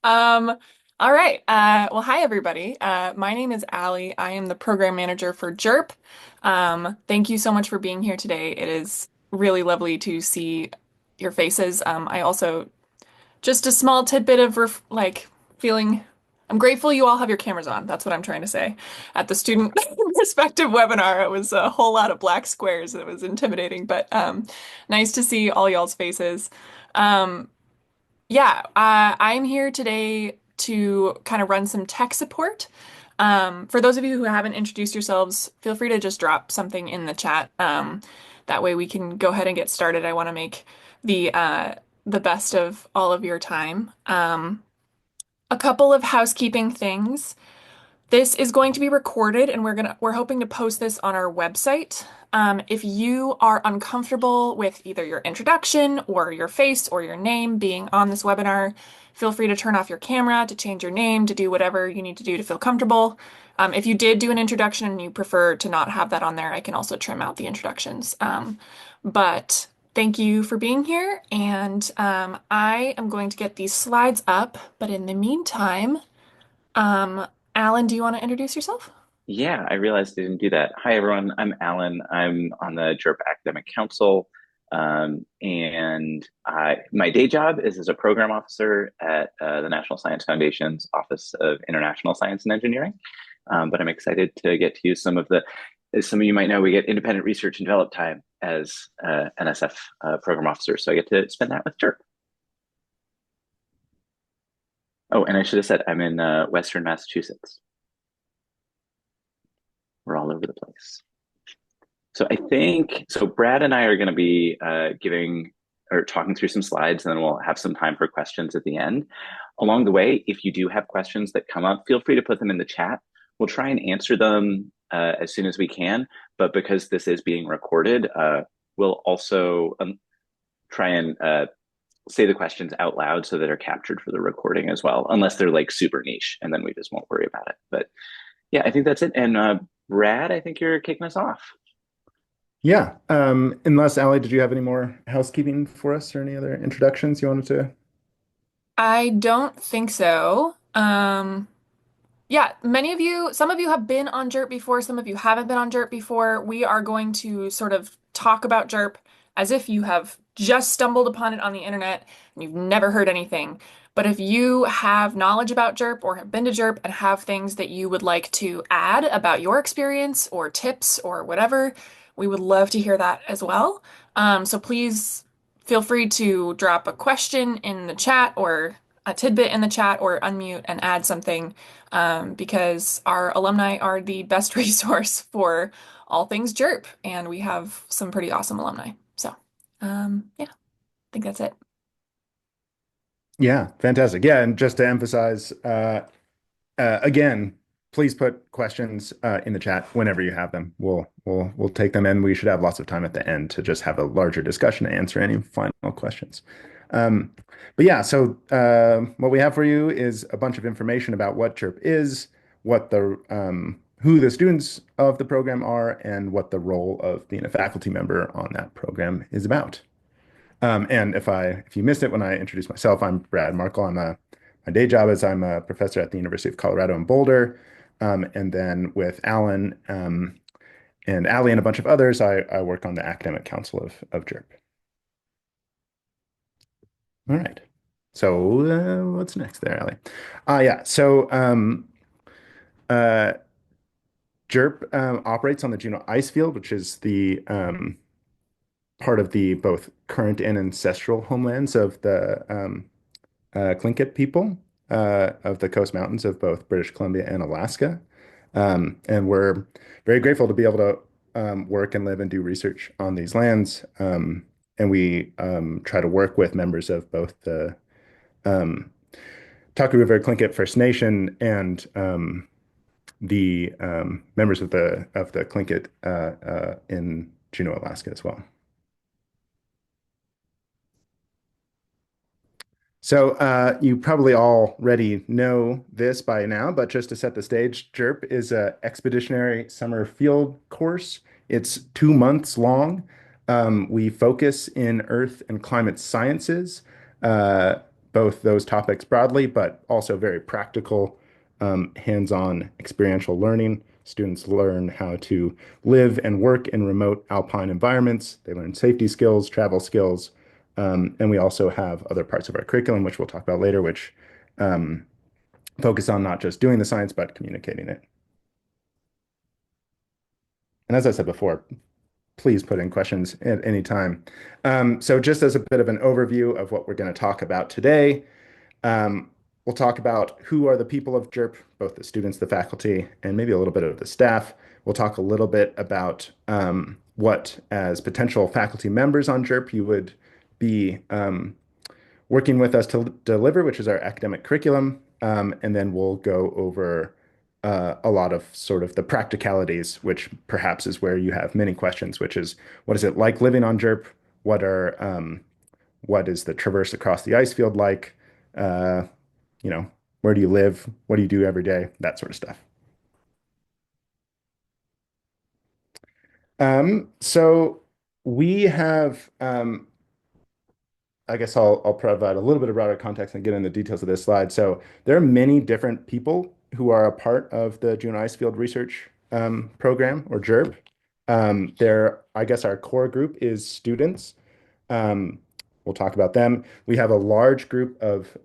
Um, all right. Well, hi, everybody. My name is Allie. I am the program manager for JERP. Thank you so much for being here today. It is really lovely to see your faces. I also, just a small tidbit of feeling, I'm grateful you all have your cameras on. That's what I'm trying to say. At the student perspective webinar, it was a whole lot of black squares. It was intimidating, but nice to see all y'all's faces. Um, yeah, I'm here today to kind of run some tech support. For those of you who haven't introduced yourselves, feel free to just drop something in the chat. That way we can go ahead and get started. I want to make the best of all of your time. A couple of housekeeping things. This is going to be recorded and we're hoping to post this on our website. If you are uncomfortable with either your introduction or your face or your name being on this webinar, feel free to turn off your camera, to change your name, to do whatever you need to do to feel comfortable. If you did do an introduction and you prefer to not have that on there, I can also trim out the introductions. But thank you for being here, and I am going to get these slides up, but in the meantime, Alan, do you want to introduce yourself? Yeah, I realized I didn't do that. Hi, everyone. I'm Alan. I'm on the JERP Academic Council. My day job is as a program officer at the National Science Foundation's Office of International Science and Engineering. But I'm excited to get to use as some of you might know, we get independent research and develop time as NSF program officer. So I get to spend that with JERP. Oh, and I should have said I'm in Western Massachusetts. We're all over the place. So Brad and I are going to be giving or talking through some slides, and then we'll have some time for questions at the end. Along the way, if you do have questions that come up, feel free to put them in the chat. We'll try and answer them as soon as we can, but because this is being recorded, we'll also try and say the questions out loud so that they're captured for the recording as well, unless they're like super niche, and then we just won't worry about it. But yeah, I think that's it. And Brad, I think you're kicking us off. Yeah. Unless, Allie, did you have any more housekeeping for us or any other introductions you wanted to? I don't think so. Yeah, some of you have been on JERP before, some of you haven't been on JERP before. We are going to sort of talk about JERP as if you have just stumbled upon it on the internet and you've never heard anything. But if you have knowledge about JERP or have been to JERP and have things that you would like to add about your experience or tips or whatever, we would love to hear that as well. So please feel free to drop a question in the chat or a tidbit in the chat or unmute and add something because our alumni are the best resource for all things JERP, and we have some pretty awesome alumni. So, yeah, I think that's it. Yeah, fantastic. Yeah, and just to emphasize, again, please put questions in the chat whenever you have them. We'll take them in. We should have lots of time at the end to just have a larger discussion to answer any final questions. Um, but yeah, so what we have for you is a bunch of information about what CHIRP is, what the who the students of the program are, and what the role of being a faculty member on that program is about. And if you missed it when I introduced myself, I'm Brad Markle. My day job is I'm a professor at the University of Colorado in Boulder. And then with Alan and Allie and a bunch of others, I work on the academic council of JERP. All right. So what's next there, Allie? Yeah. So uh, JERP operates on the Juneau Icefield, which is the part of the both current and ancestral homelands of the Tlingit people of the Coast Mountains of both British Columbia and Alaska. And we're very grateful to be able to work and live and do research on these lands. And we try to work with members of both the um, Taku River Tlingit First Nation and the members of the Tlingit in Juneau, Alaska as well. So you probably already know this by now, but just to set the stage, JERP is a expeditionary summer field course. It's 2 months long. We focus in earth and climate sciences, uh, both those topics broadly, but also very practical, hands-on experiential learning. Students learn how to live and work in remote alpine environments. They learn safety skills, travel skills, and we also have other parts of our curriculum, which we'll talk about later, which um, focus on not just doing the science, but communicating it. And as I said before, please put in questions at any time. So just as a bit of an overview of what we're going to talk about today, um, we'll talk about who are the people of JERP, both the students, the faculty, and maybe a little bit of the staff. We'll talk a little bit about what, as potential faculty members on JERP, you would be working with us to deliver, which is our academic curriculum. And then we'll go over a lot of sort of the practicalities, which perhaps is where you have many questions, which is what is it like living on JERP? What is the traverse across the ice field like? Uh, you know, where do you live? What do you do every day? That sort of stuff. So we have I guess I'll provide a little bit of broader context and get into the details of this slide. So there are many different people who are a part of the Juneau Icefield Research Program, or JERP. I guess our core group is students. Um, we'll talk about them. We have a large group of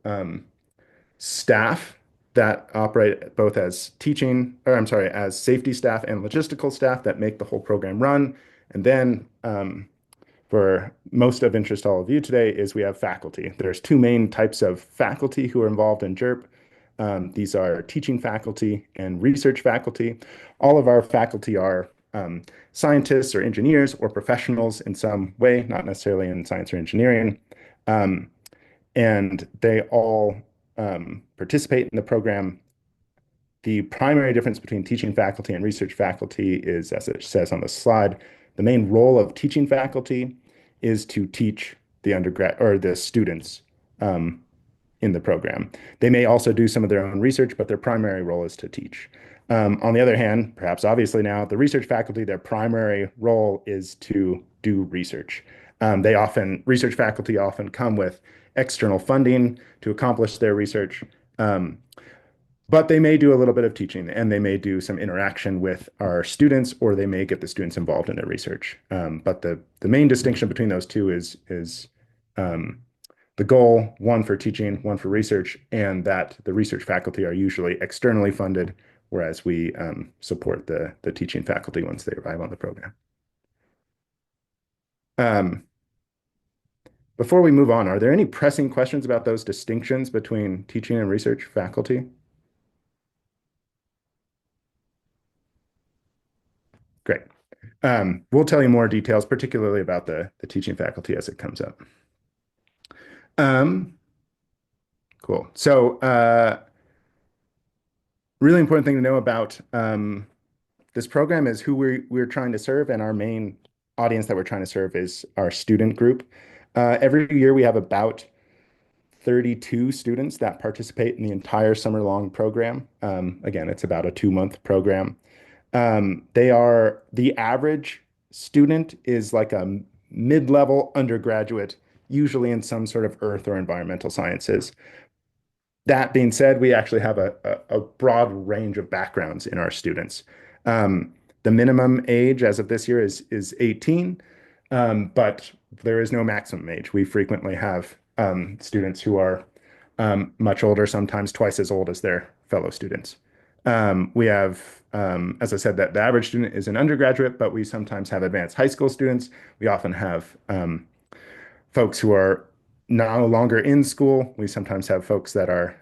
staff that operate both as teaching, or I'm sorry, as safety staff and logistical staff that make the whole program run. And then for most of interest to all of you today is we have faculty. There's two main types of faculty who are involved in JERP. These are teaching faculty and research faculty. All of our faculty are scientists or engineers or professionals in some way, not necessarily in science or engineering. Um, and they all participate in the program. The primary difference between teaching faculty and research faculty is, as it says on the slide, the main role of teaching faculty is to teach the undergrad or the students um, in the program. They may also do some of their own research, but their primary role is to teach. On the other hand, perhaps obviously now, the research faculty, their primary role is to do research. Research faculty often come with external funding to accomplish their research. But they may do a little bit of teaching and they may do some interaction with our students, or they may get the students involved in their research. But the main distinction between those two is um, the goal, one for teaching, one for research, and that the research faculty are usually externally funded, whereas we support the teaching faculty once they arrive on the program. Um, Before we move on, are there any pressing questions about those distinctions between teaching and research faculty? Great. We'll tell you more details, particularly about the teaching faculty as it comes up. Um, cool. So, really important thing to know about this program is who we're trying to serve, and our main audience that we're trying to serve is our student group. Every year we have about 32 students that participate in the entire summer-long program. Again, it's about a 2-month program. The average student is like a mid-level undergraduate, usually in some sort of earth or environmental sciences. That being said, we actually have a broad range of backgrounds in our students. The minimum age as of this year is 18, but there is no maximum age. We frequently have students who are much older, sometimes twice as old as their fellow students. We have, as I said, that the average student is an undergraduate, but we sometimes have advanced high school students. We often have folks who are no longer in school. We sometimes have folks that are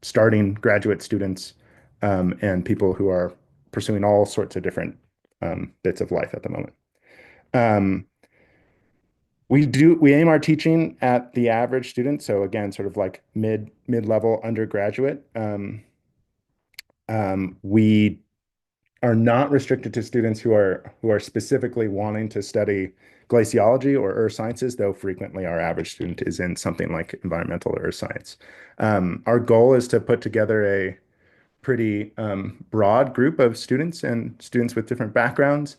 starting graduate students and people who are pursuing all sorts of different bits of life at the moment. Um, we aim our teaching at the average student, so again, sort of like mid-level undergraduate. We are not restricted to students who are specifically wanting to study glaciology or earth sciences, though frequently our average student is in something like environmental or earth science. Our goal is to put together a pretty broad group of students and students with different backgrounds.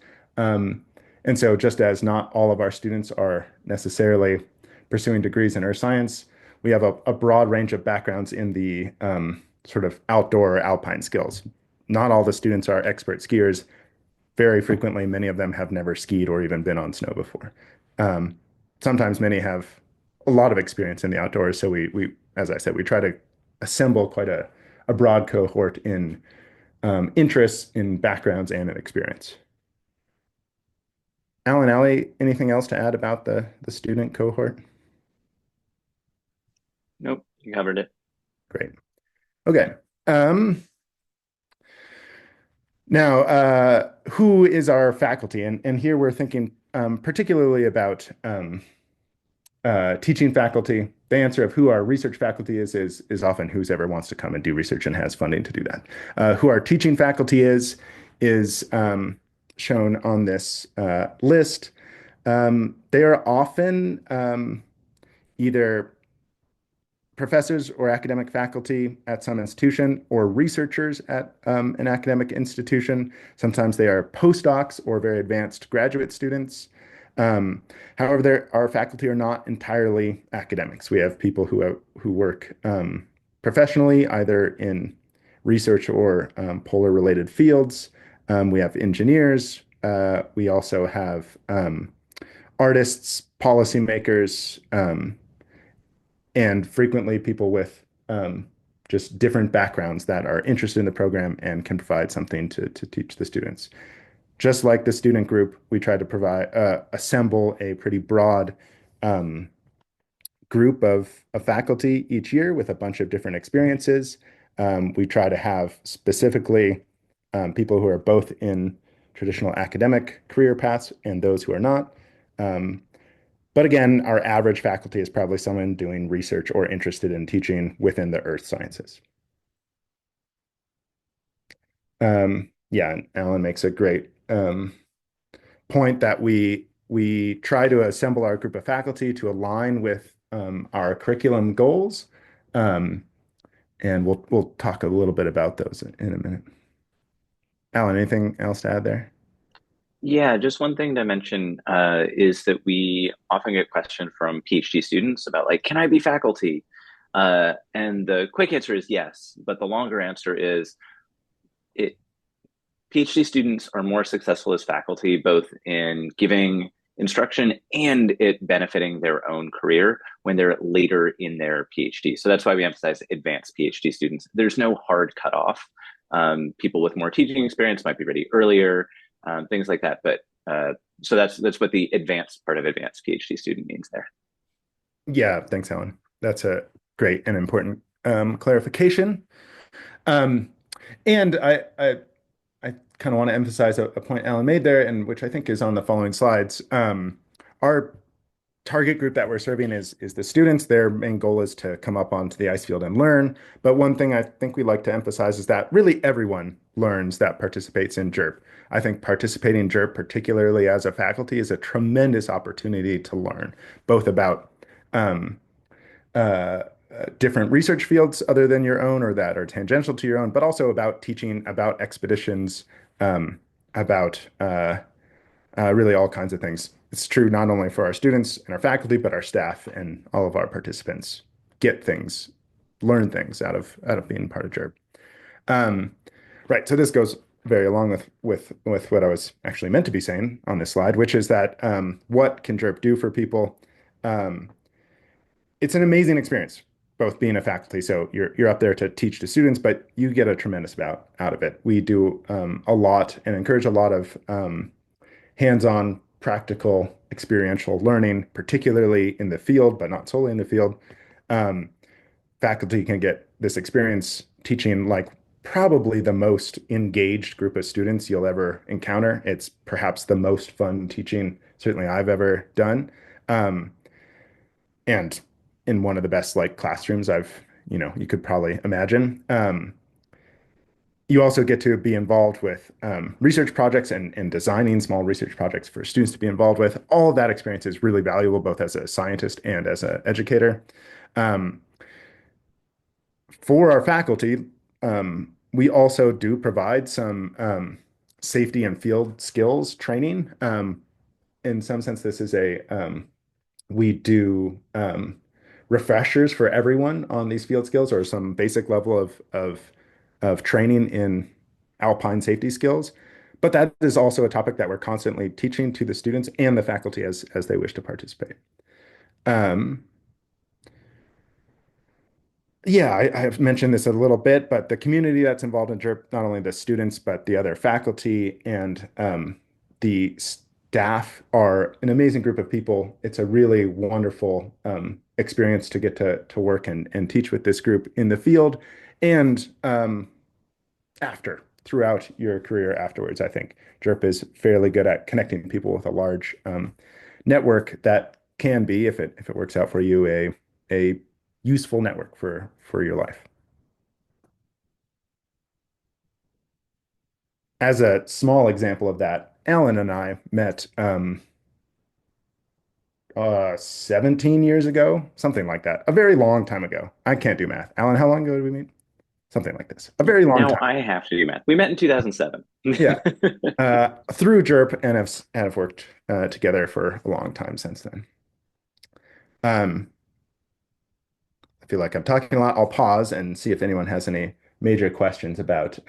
And so just as not all of our students are necessarily pursuing degrees in earth science. We have a broad range of backgrounds in the sort of outdoor alpine skills. Not all the students are expert skiers. Very frequently, many of them have never skied or even been on snow before. Um, Sometimes many have a lot of experience in the outdoors. So as I said, we try to assemble quite a broad cohort in interests, in backgrounds, and in experience. Alan, Allie, anything else to add about the student cohort? Nope, you covered it. Great. Okay. Um, Now, who is our faculty? And here we're thinking particularly about teaching faculty. The answer of who our research faculty is often who's ever wants to come and do research and has funding to do that. Who our teaching faculty is shown on this list. They are often either professors or academic faculty at some institution or researchers at an academic institution. Sometimes they are postdocs or very advanced graduate students. Um, However, our faculty are not entirely academics. We have people who work professionally, either in research or polar related fields. We have engineers. We also have artists, policymakers, and frequently people with just different backgrounds that are interested in the program and can provide something to teach the students. Just like the student group, we try to assemble a pretty broad um, group of faculty each year with a bunch of different experiences. We try to have specifically people who are both in traditional academic career paths and those who are not. Um, but again, our average faculty is probably someone doing research or interested in teaching within the earth sciences. Yeah, and Alan makes a great point that we try to assemble our group of faculty to align with our curriculum goals, um, and we'll talk a little bit about those in a minute. Alan, anything else to add there? Yeah, just one thing to mention is that we often get questioned from PhD students about like, can I be faculty? And the quick answer is yes, but the longer answer is it PhD students are more successful as faculty, both in giving instruction and it benefiting their own career when they're later in their PhD. So that's why we emphasize advanced PhD students. There's no hard cutoff. People with more teaching experience might be ready earlier, things like that. But so that's what the advanced part of advanced PhD student means there. Yeah, thanks, Alan. That's a great and important clarification. Um, and I kind of want to emphasize a point Alan made there, and which I think is on the following slides. Our target group that we're serving is the students. Their main goal is to come up onto the ice field and learn. But one thing I think we like to emphasize is that really everyone learns that participates in JERP. I think participating in JERP, particularly as a faculty, is a tremendous opportunity to learn, both about um, different research fields other than your own or that are tangential to your own, but also about teaching, about expeditions, about really all kinds of things. It's true not only for our students and our faculty, but our staff and all of our participants get things, learn things out of being part of JERB. Um, right. So this goes very along with what I was actually meant to be saying on this slide, which is that what can JERB do for people? Um, it's an amazing experience, both being a faculty. So you're up there to teach the students, but you get a tremendous amount out of it. We do a lot and encourage a lot of hands-on, practical, experiential learning, particularly in the field, but not solely in the field. Um, Faculty can get this experience teaching like probably the most engaged group of students you'll ever encounter. It's perhaps the most fun teaching certainly I've ever done. Um, and in one of the best like classrooms you could probably imagine. You also get to be involved with research projects and designing small research projects for students to be involved with. All of that experience is really valuable, both as a scientist and as an educator. Um, for our faculty, we also do provide some safety and field skills training. In some sense, this is We do refreshers for everyone on these field skills or some basic level of training in alpine safety skills. But that is also a topic that we're constantly teaching to the students and the faculty as they wish to participate. Um, yeah, I have mentioned this a little bit, but the community that's involved in JERP, not only the students, but the other faculty and the staff are an amazing group of people. It's a really wonderful experience to get to work and teach with this group in the field and after, throughout your career afterwards. I think JERP is fairly good at connecting people with a large network that can be, if it works out for you, a useful network for your life. As a small example of that, Alan and I met 17 years ago, something like that. A very long time ago. I can't do math. Alan, how long ago did we meet? Something like this. A very long Now time. I have to do math. We met in 2007. Yeah. Through JERP and have worked together for a long time since then. Um, I feel like I'm talking a lot. I'll pause and see if anyone has any major questions about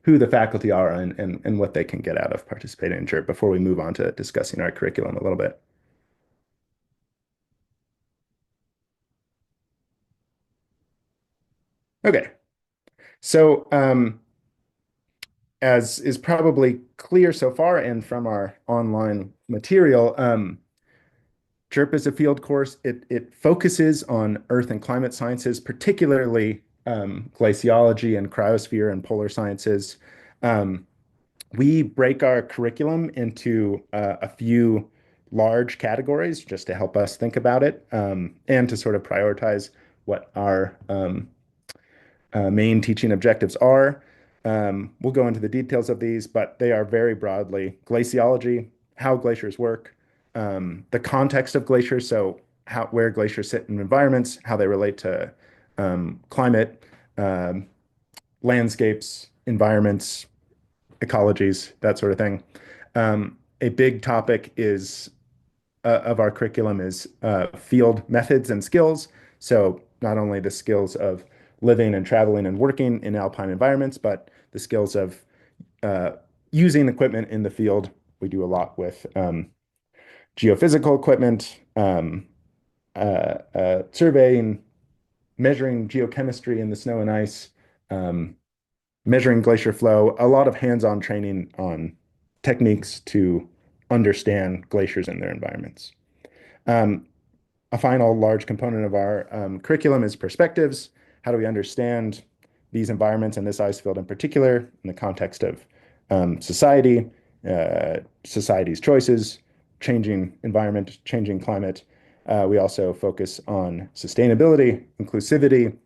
who the faculty are and what they can get out of participating in JERP before we move on to discussing our curriculum a little bit. Okay. So, as is probably clear so far and from our online material, JERP is a field course. It focuses on earth and climate sciences, particularly glaciology and cryosphere and polar sciences. Um, we break our curriculum into a few large categories just to help us think about it and to sort of prioritize what our main teaching objectives are. We'll go into the details of these, but they are very broadly glaciology, how glaciers work, the context of glaciers, so where glaciers sit in environments, how they relate to climate, um, landscapes, environments, ecologies, that sort of thing. A big topic is of our curriculum is field methods and skills. So not only the skills of living and traveling and working in alpine environments, but the skills of uh, using equipment in the field. We do a lot with geophysical equipment, surveying, measuring geochemistry in the snow and ice, um, measuring glacier flow, a lot of hands-on training on techniques to understand glaciers and their environments. Um, a final large component of our curriculum is perspectives. How do we understand these environments and this ice field in particular in the context of society, society's choices, changing environment, changing climate. We also focus on sustainability, inclusivity,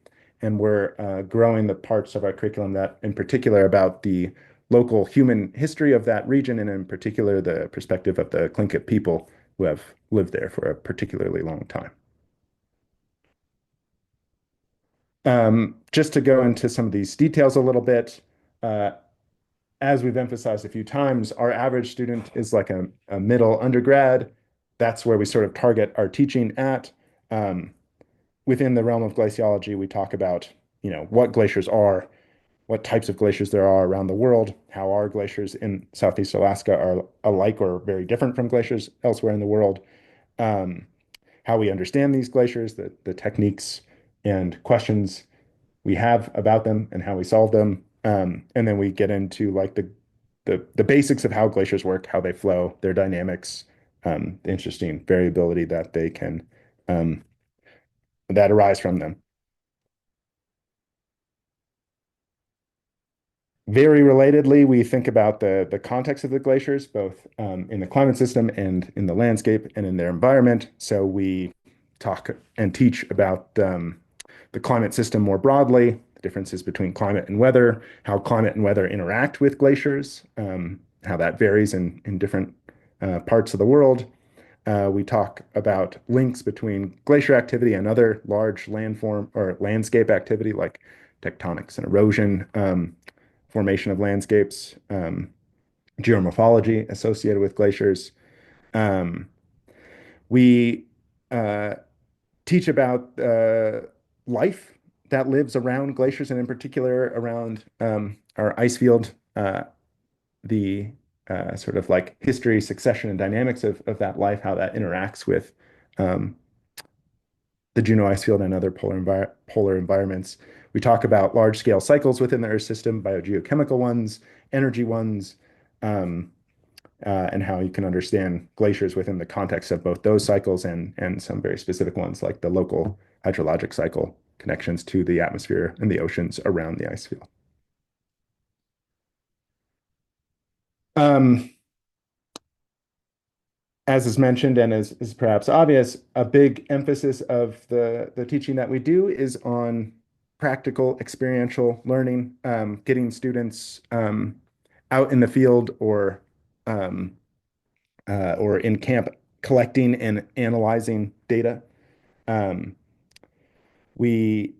and we're growing the parts of our curriculum that in particular about the local human history of that region, and in particular the perspective of the Tlingit people who have lived there for a particularly long time. Just to go into some of these details a little bit, uh, as we've emphasized a few times, our average student is like a middle undergrad. That's where we sort of target our teaching at. Um, Within the realm of glaciology, we talk about, what glaciers are, what types of glaciers there are around the world, how our glaciers in Southeast Alaska are alike or very different from glaciers elsewhere in the world, um, how we understand these glaciers, the techniques and questions we have about them and how we solve them. And then we get into like the basics of how glaciers work, how they flow, their dynamics, the interesting variability that they can that arise from them. Very relatedly, we think about the context of the glaciers, both in the climate system and in the landscape and in their environment. So we talk and teach about the climate system more broadly, the differences between climate and weather, how climate and weather interact with glaciers, how that varies in different parts of the world. We talk about links between glacier activity and other large landform or landscape activity like tectonics and erosion, formation of landscapes, geomorphology associated with glaciers. Um, we uh, teach about life that lives around glaciers and in particular around our ice field, the sort of like history, succession, and dynamics of that life, how that interacts with um, the Juneau Icefield and other polar environments. We talk about large scale cycles within the Earth system, biogeochemical ones, energy ones, um, and how you can understand glaciers within the context of both those cycles and some very specific ones like the local hydrologic cycle connections to the atmosphere and the oceans around the ice field. Um, as is mentioned and is perhaps obvious, a big emphasis of the teaching that we do is on practical experiential learning, getting students out in the field um, or in camp collecting and analyzing data. Um, we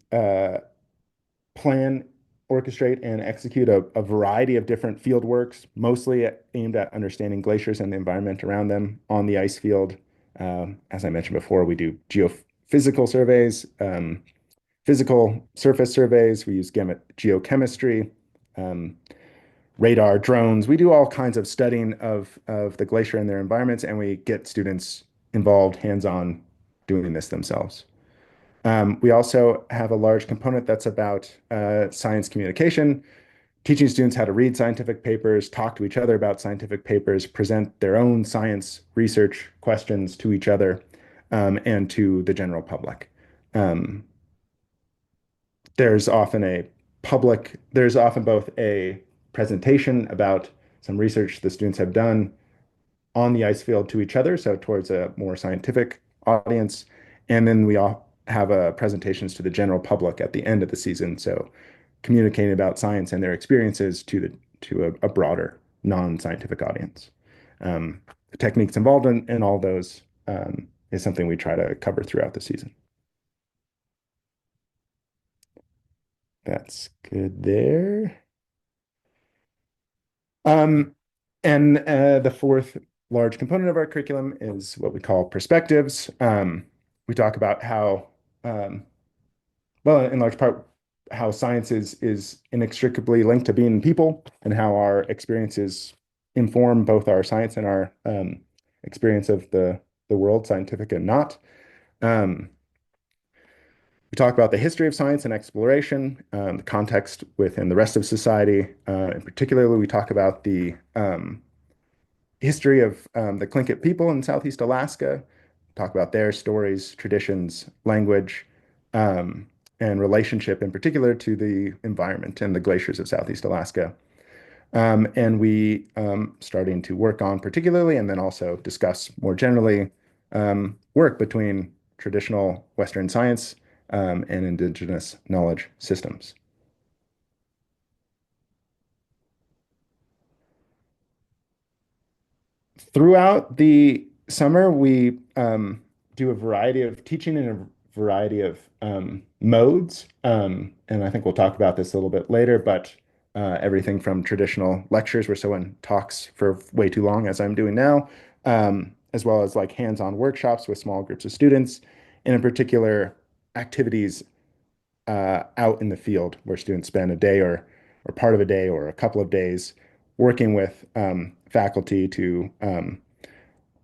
plan, orchestrate, and execute a variety of different field works, mostly aimed at understanding glaciers and the environment around them on the ice field. As I mentioned before, we do geophysical surveys, physical surface surveys. We use geochemistry, um, radar, drones. We do all kinds of studying of the glacier and their environments, and we get students involved hands-on doing this themselves. We also have a large component that's about science communication, teaching students how to read scientific papers, talk to each other about scientific papers, present their own science research questions to each other and to the general public. Um, there's often both a presentation about some research the students have done on the ice field to each other, so towards a more scientific audience. And then we all have presentations to the general public at the end of the season, so communicating about science and their experiences to a broader non-scientific audience. The techniques involved in all those is something we try to cover throughout the season. That's good there. Um, and the fourth large component of our curriculum is what we call perspectives. We talk about how, well, in large part, how science is inextricably linked to being people and how our experiences inform both our science and our experience of the world, scientific and not. Um, we talk about the history of science and exploration, the context within the rest of society. In particular, we talk about the history of the Tlingit people in Southeast Alaska, talk about their stories, traditions, language, um, and relationship in particular to the environment and the glaciers of Southeast Alaska. And we starting to work on particularly and then also discuss more generally work between traditional Western science and indigenous knowledge systems. Throughout the summer, we do a variety of teaching in a variety of modes. And I think we'll talk about this a little bit later, but everything from traditional lectures where someone talks for way too long, as I'm doing now, as well as like hands-on workshops with small groups of students, and in particular, activities out in the field where students spend a day or part of a day or a couple of days working with faculty to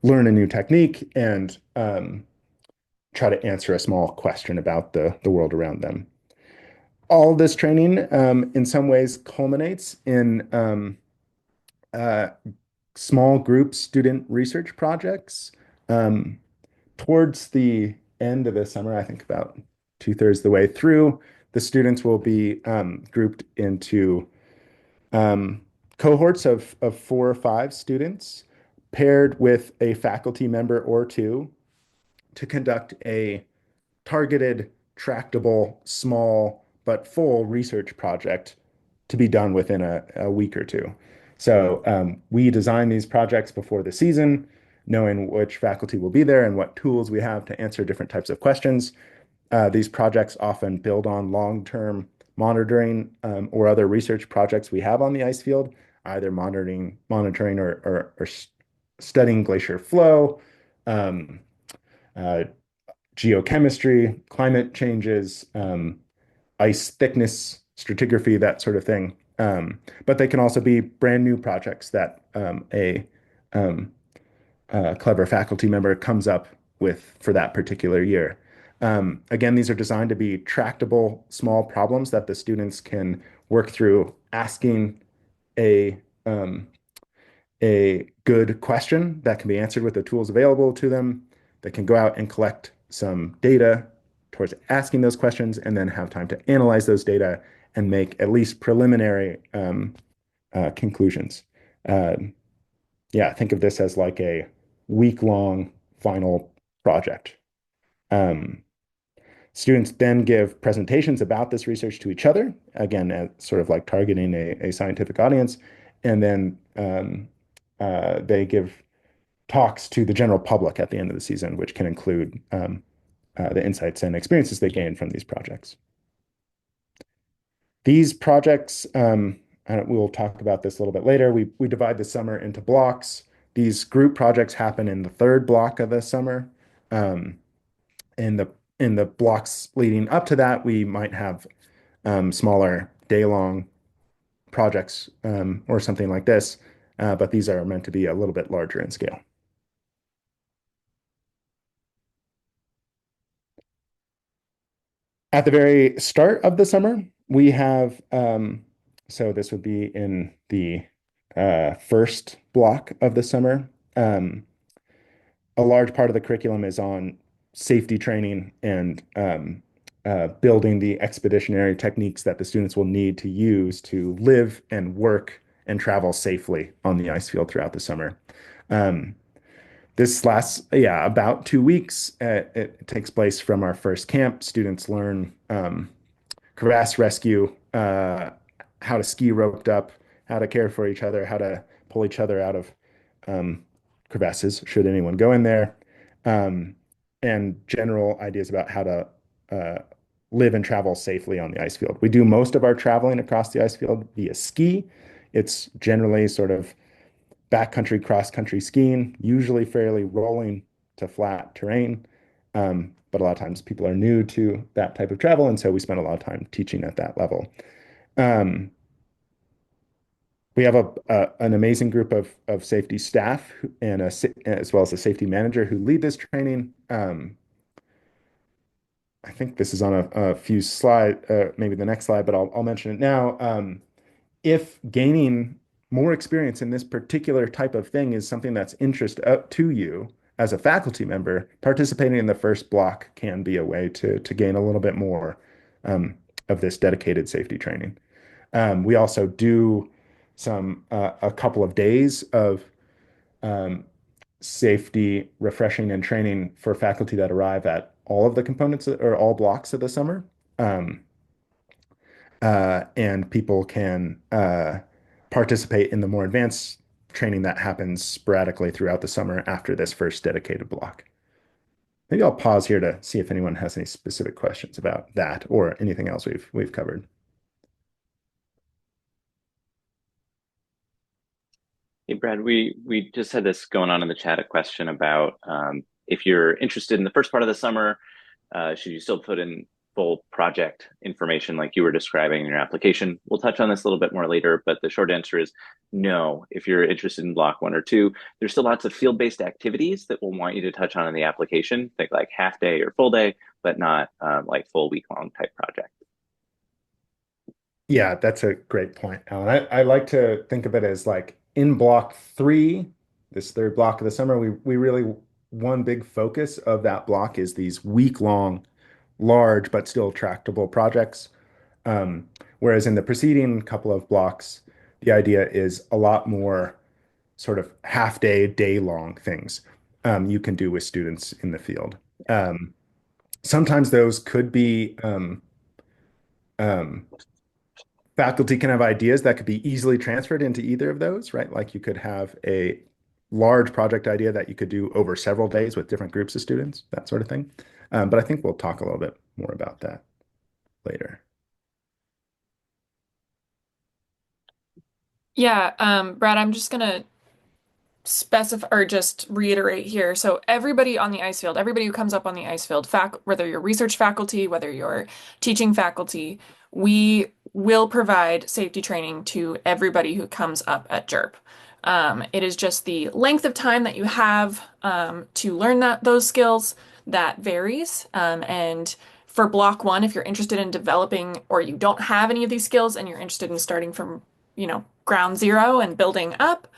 learn a new technique and try to answer a small question about the world around them. All of this training, in some ways, culminates in uh, small group student research projects. Um, Towards the end of the summer, I think about two-thirds of the way through, the students will be grouped into um, cohorts of 4 or 5 students paired with a faculty member or two to conduct a targeted, tractable, small, but full research project to be done within a week or two. So we design these projects before the season, knowing which faculty will be there and what tools we have to answer different types of questions. These projects often build on long-term monitoring or other research projects we have on the ice field, either monitoring or studying glacier flow, um, uh, geochemistry, climate changes, ice thickness, stratigraphy, that sort of thing. But they can also be brand new projects that um, a clever faculty member comes up with for that particular year. Again, these are designed to be tractable, small problems that the students can work through asking a um, a good question that can be answered with the tools available to them. They can go out and collect some data towards asking those questions and then have time to analyze those data and make at least preliminary conclusions. Um, yeah, think of this as like a week-long final project. Um, Students then give presentations about this research to each other, again, sort of like targeting a scientific audience, and then they give talks to the general public at the end of the season, which can include the insights and experiences they gain from these projects. These projects, we'll talk about this a little bit later. We divide the summer into blocks. These group projects happen in the third block of the summer. Um, in the blocks leading up to that, we might have smaller day-long projects or something like this, but these are meant to be a little bit larger in scale. At the very start of the summer, we have, so this would be in the first block of the summer. A large part of the curriculum is on safety training and building the expeditionary techniques that the students will need to use to live and work and travel safely on the ice field throughout the summer. Um, this lasts, yeah, about 2 weeks. It takes place from our first camp. Students learn crevasse rescue, how to ski roped up, how to care for each other, how to pull each other out of um, crevasses should anyone go in there, um, and general ideas about how to uh, live and travel safely on the ice field. We do most of our traveling across the ice field via ski. It's generally sort of backcountry, cross-country skiing, usually fairly rolling to flat terrain. But a lot of times people are new to that type of travel, and so we spend a lot of time teaching at that level. Um, we have an amazing group of safety staff and as well as a safety manager who lead this training. I think this is on a few slides, maybe the next slide, but I'll mention it now. If gaining more experience in this particular type of thing is something that's interest up to you as a faculty member, participating in the first block can be a way to gain a little bit more of this dedicated safety training. We also do a couple of days of um, safety refreshing and training for faculty that arrive at all of the components or all blocks of the summer. Um, and people can participate in the more advanced training that happens sporadically throughout the summer after this first dedicated block. Maybe I'll pause here to see if anyone has any specific questions about that or anything else we've covered. Hey, Brad, we just had this going on in the chat, a question about if you're interested in the first part of the summer, should you still put in full project information like you were describing in your application? We'll touch on this a little bit more later, but the short answer is no. If you're interested in block 1 or 2, there's still lots of field-based activities that we'll want you to touch on in the application, think like half day or full day, but not like full week-long type project. Yeah, that's a great point, Alan. I like to think of it as like in block three, this third block of the summer, we really one big focus of that block is these week-long, large but still tractable projects. Um, Whereas in the preceding couple of blocks, the idea is a lot more sort of half day, day long things you can do with students in the field. Um, Sometimes those could be um, faculty can have ideas that could be easily transferred into either of those, right? Like you could have a large project idea that you could do over several days with different groups of students, that sort of thing. But I think we'll talk a little bit more about that later. Yeah, Brad, I'm just gonna specify or just reiterate here. So everybody on the ice field, everybody who comes up on the ice field, whether you're research faculty, whether you're teaching faculty, we will provide safety training to everybody who comes up at JERP. It is just the length of time that you have to learn those skills that varies. And for block one, if you're interested in developing or you don't have any of these skills and you're interested in starting from, ground zero and building up,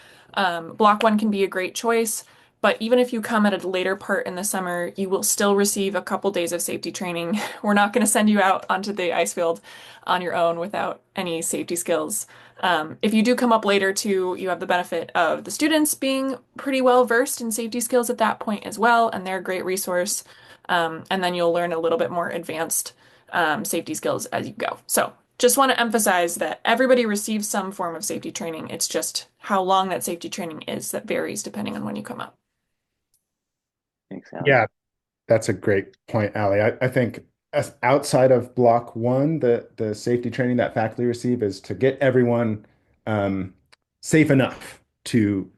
block one can be a great choice. But even if you come at a later part in the summer, you will still receive a couple days of safety training. We're not going to send you out onto the ice field on your own without any safety skills. If you do come up later too, you have the benefit of the students being pretty well versed in safety skills at that point as well, and they're a great resource. And then you'll learn a little bit more advanced safety skills as you go. So just want to emphasize that everybody receives some form of safety training. It's just how long that safety training is that varies depending on when you come up. Thanks, Allie. Yeah, that's a great point, Ali. I think as outside of block one, the safety training that faculty receive is to get everyone um, safe enough to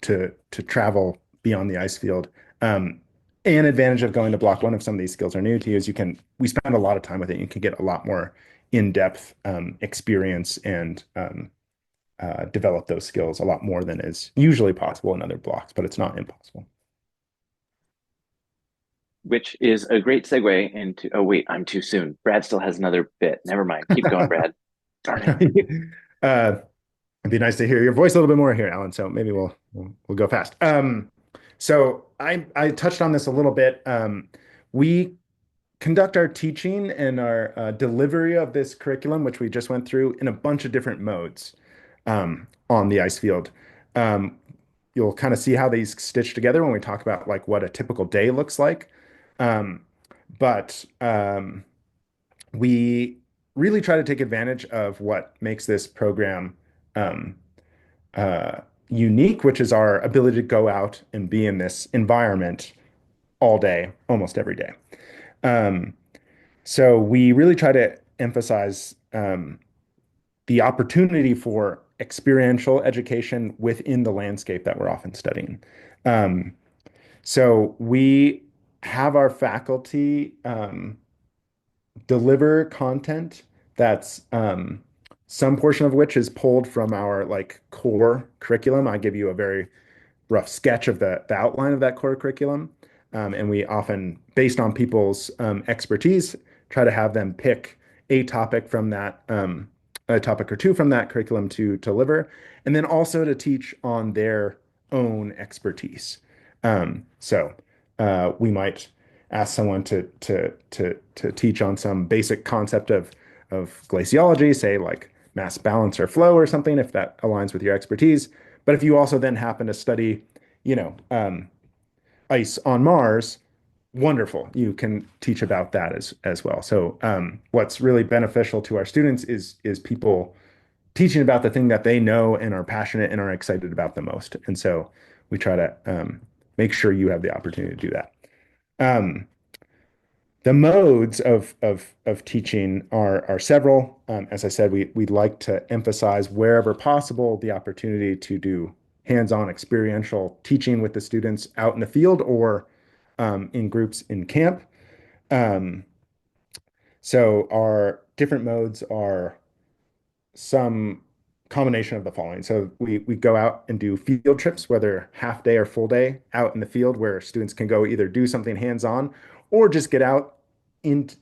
travel beyond the ice field. Um, an advantage of going to block one, if some of these skills are new to you, is we spend a lot of time with it. You can get a lot more in-depth experience and develop those skills a lot more than is usually possible in other blocks, but it's not impossible. Which is a great segue into, oh, wait, I'm too soon. Brad still has another bit. Never mind. Keep going, Brad. Darn it. Uh, it'd be nice to hear your voice a little bit more here, Alan. So maybe we'll go fast. So I touched on this a little bit. We conduct our teaching and our delivery of this curriculum, which we just went through, in a bunch of different modes on the ice field. Um, you'll kind of see how these stitch together when we talk about like what a typical day looks like. Um, but we really try to take advantage of what makes this program um, uh, unique, which is our ability to go out and be in this environment all day, almost every day. Um, so we really try to emphasize the opportunity for experiential education within the landscape that we're often studying. Um, so we have our faculty deliver content that's some portion of which is pulled from our like core curriculum. I give you a very rough sketch of the outline of that core curriculum. And we often, based on people's expertise, try to have them pick a topic from a topic or two from that curriculum to deliver, and then also to teach on their own expertise. So we might ask someone to teach on some basic concept of glaciology, say like mass balance or flow or something, if that aligns with your expertise. But if you also then happen to study, you know, ice on Mars, wonderful. You can teach about that as well. So what's really beneficial to our students is people teaching about the thing that they know and are passionate and are excited about the most. And so we try to make sure you have the opportunity to do that. Um, the modes of teaching are several. As I said, we'd like to emphasize wherever possible the opportunity to do hands-on experiential teaching with the students out in the field or in groups in camp. Um, so our different modes are some combination of the following. So we go out and do field trips, whether half day or full day out in the field, where students can go either do something hands-on or just get out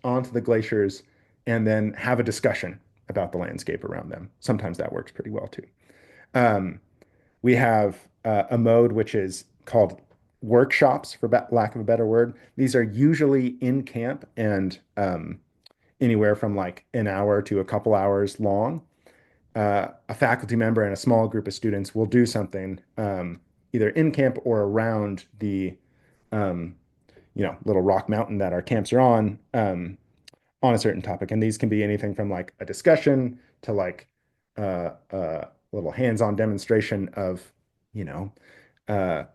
onto the glaciers and then have a discussion about the landscape around them. Sometimes that works pretty well too. Um, we have a mode which is called workshops, for lack of a better word. These are usually in camp and anywhere from like an hour to a couple hours long. A faculty member and a small group of students will do something either in camp or around the um, little rock mountain that our camps are on a certain topic. And these can be anything from like a discussion to like a little hands-on demonstration of, you know,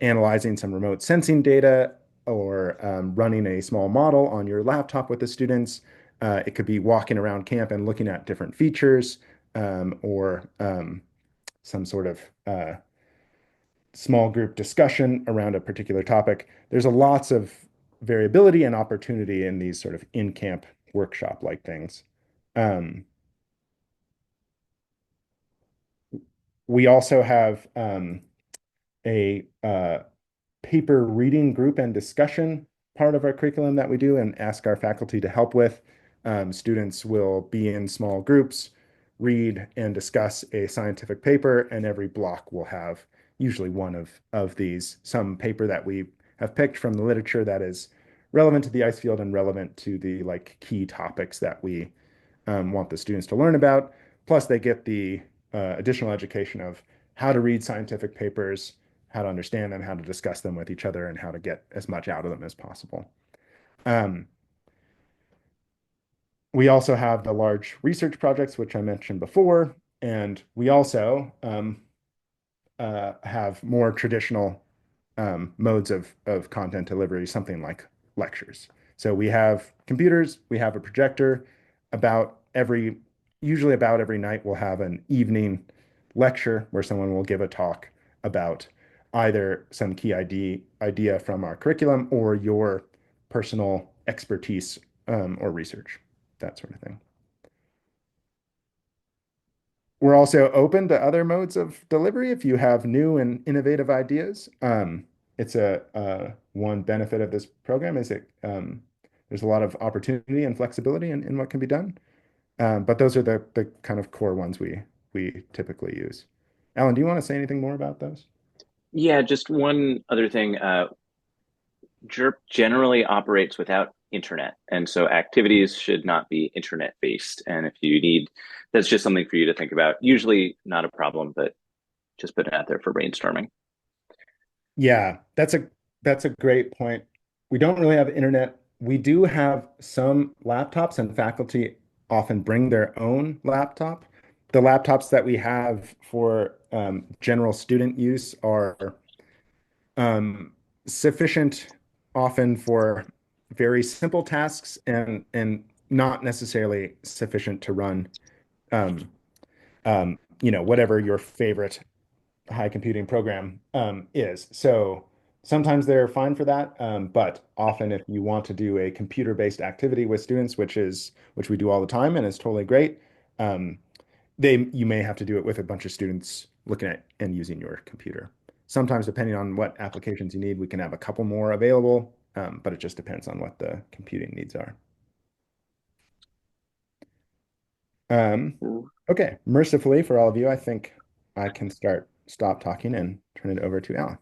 analyzing some remote sensing data or running a small model on your laptop with the students. It could be walking around camp and looking at different features or some sort of small group discussion around a particular topic. There's a lots of variability and opportunity in these sort of in-camp workshop-like things. Um, we also have a paper reading group and discussion part of our curriculum that we do and ask our faculty to help with. Students will be in small groups, read and discuss a scientific paper, and every block will have usually one of these, some paper that we have picked from the literature that is relevant to the ice field and relevant to the like key topics that we want the students to learn about. Plus, they get the additional education of how to read scientific papers, how to understand them, how to discuss them with each other, and how to get as much out of them as possible. Um, we also have the large research projects, which I mentioned before, and we also have more traditional modes of content delivery, something like lectures. So we have computers, we have a projector. Usually about every night, we'll have an evening lecture where someone will give a talk about either some key idea from our curriculum or your personal expertise or research, that sort of thing. We're also open to other modes of delivery if you have new and innovative ideas. It's one benefit of this program is there's a lot of opportunity and flexibility in what can be done. But those are the kind of core ones we typically use. Alan, do you want to say anything more about those? Yeah, just one other thing. JERP generally operates without internet, and so activities should not be internet based. And if you need, that's just something for you to think about. Usually not a problem, but just put it out there for brainstorming. Yeah, that's a great point. We don't really have internet. We do have some laptops, and faculty often bring their own laptop. The laptops that we have for general student use are um, sufficient often for very simple tasks and not necessarily sufficient to run um, whatever your favorite high computing program is. So sometimes they're fine for that, but often if you want to do a computer-based activity with students, which we do all the time and is totally great, um, you may have to do it with a bunch of students looking at and using your computer. Sometimes, depending on what applications you need, we can have a couple more available, but it just depends on what the computing needs are. Um, okay, mercifully for all of you, I think I can stop talking and turn it over to Alan.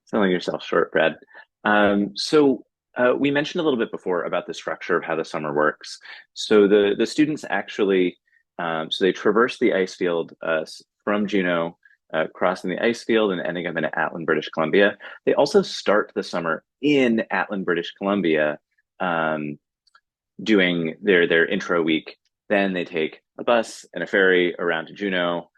Selling yourself short, Brad. We mentioned a little bit before about the structure of how the summer works. So the students actually, so they traverse the ice field from Juneau, crossing the ice field and ending up in Atlin, British Columbia. They also start the summer in Atlin, British Columbia, um, doing their intro week. Then they take a bus and a ferry around to Juneau,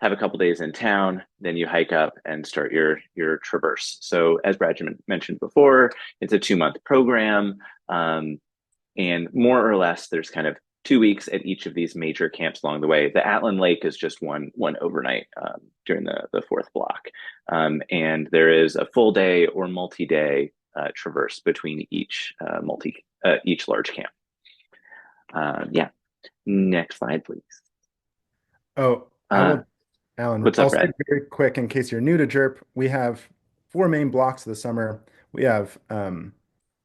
have a couple days in town, then you hike up and start your traverse. So as Brad mentioned before, it's a 2 month program, and more or less there's kind of 2 weeks at each of these major camps along the way. The Atlin Lake is just one overnight during the fourth block, and there is a full day or multi-day traverse between each large camp. Yeah. Next slide, please. Oh, I Uh, will, Alan, what's I'll up, say Brad? very quick in case you're new to JERP. We have four main blocks of the summer. We have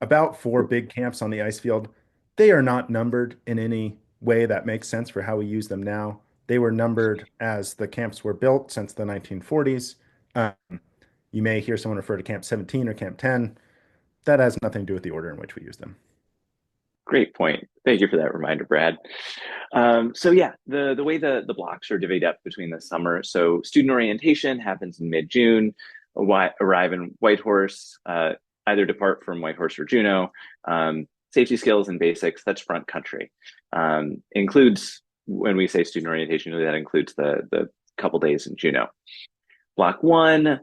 about four big camps on the ice field. They are not numbered in any way that makes sense for how we use them now. They were numbered as the camps were built since the 1940s. Um, you may hear someone refer to Camp 17 or Camp 10. That has nothing to do with the order in which we use them. Great point. Thank you for that reminder, Brad. So yeah, the way the blocks are divvied up between the summer. So student orientation happens in mid-June. Arrive in Whitehorse, either depart from Whitehorse or Juneau. Safety skills and basics, that's front country. Includes, when we say student orientation, that includes the couple days in Juneau. Block one,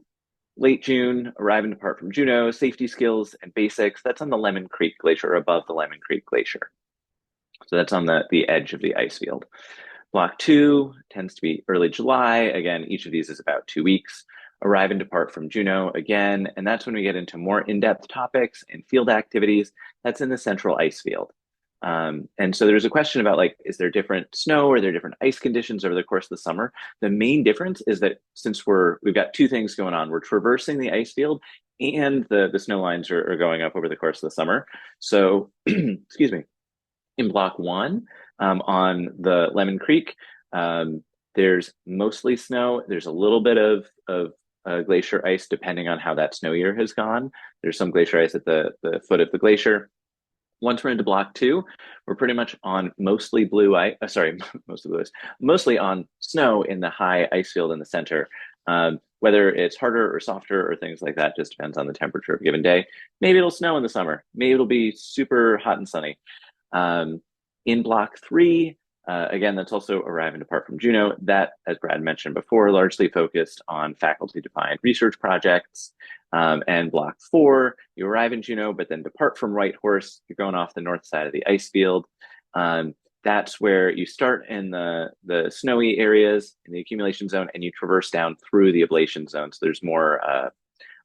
late June, arrive and depart from Juneau, safety skills and basics. That's on the Lemon Creek Glacier, above the Lemon Creek Glacier. So that's on the edge of the ice field. Block two tends to be early July. Again, each of these is about 2 weeks. arrive and depart from Juneau again, and that's when we get into more in-depth topics and field activities. That's in the central ice field. And so there's a question about like, is there different snow or are there different ice conditions over the course of the summer? The main difference is that since we've got two things going on, we're traversing the ice field and the snow lines are going up over the course of the summer. So, excuse me, in block one on the Lemon Creek, there's mostly snow. There's a little bit of glacier ice depending on how that snow year has gone. There's some glacier ice at the foot of the glacier. Once we're into block two, we're pretty much on mostly blue ice, sorry, mostly blue ice, mostly on snow in the high ice field in the center. Whether it's harder or softer or things like that just depends on the temperature of a given day. Maybe it'll snow in the summer. Maybe it'll be super hot and sunny. In block three, again, that's also arrive and depart from Juneau. That, as Brad mentioned before, largely focused on faculty-defined research projects. And block four, you arrive in Juneau, but then depart from Whitehorse. You're going off the north side of the ice field. That's where you start in the snowy areas in the accumulation zone, and you traverse down through the ablation zone. So there's more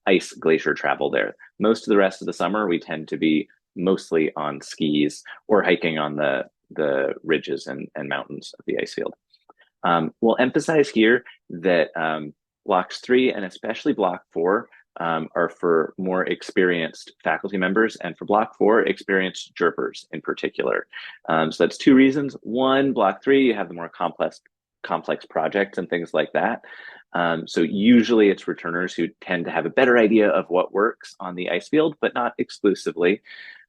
ice glacier travel there. Most of the rest of the summer, we tend to be mostly on skis or hiking on the ridges and mountains of the ice field. We'll emphasize here that blocks three and especially block four are for more experienced faculty members, and for block four, experienced JERPers in particular. So that's two reasons. One, block three, you have the more complex projects and things like that. So usually it's returners who tend to have a better idea of what works on the ice field, but not exclusively.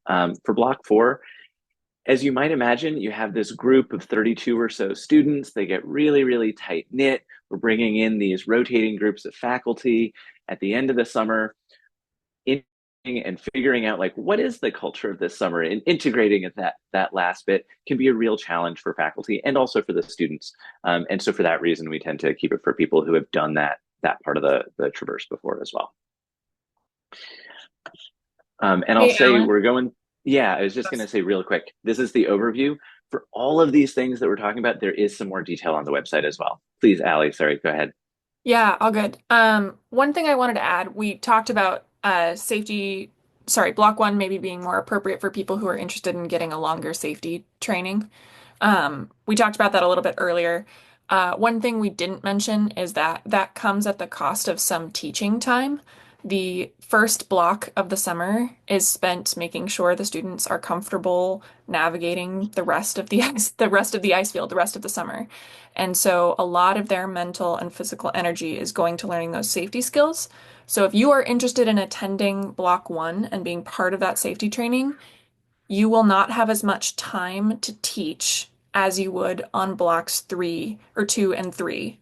For block four, as you might imagine, you have this group of 32 or so students. They get really, really tight knit. We're bringing in these rotating groups of faculty at the end of the summer, and figuring out like what is the culture of this summer, and integrating that last bit can be a real challenge for faculty and also for the students. And so for that reason, we tend to keep it for people who have done that part of the traverse before as well. And I'll Hey, say Alan. we're going, yeah, I was just going to say real quick, this is the overview. For all of these things that we're talking about, there is some more detail on the website as well. Please, Allie, sorry, go ahead. Yeah, all good. One thing I wanted to add, we talked about block one maybe being more appropriate for people who are interested in getting a longer safety training. We talked about that a little bit earlier. One thing we didn't mention is that that comes at the cost of some teaching time. The first block of the summer is spent making sure the students are comfortable navigating the rest of the ice field, the rest of the summer. And so a lot of their mental and physical energy is going to learning those safety skills. So if you are interested in attending block one and being part of that safety training, you will not have as much time to teach as you would on blocks three or two and three.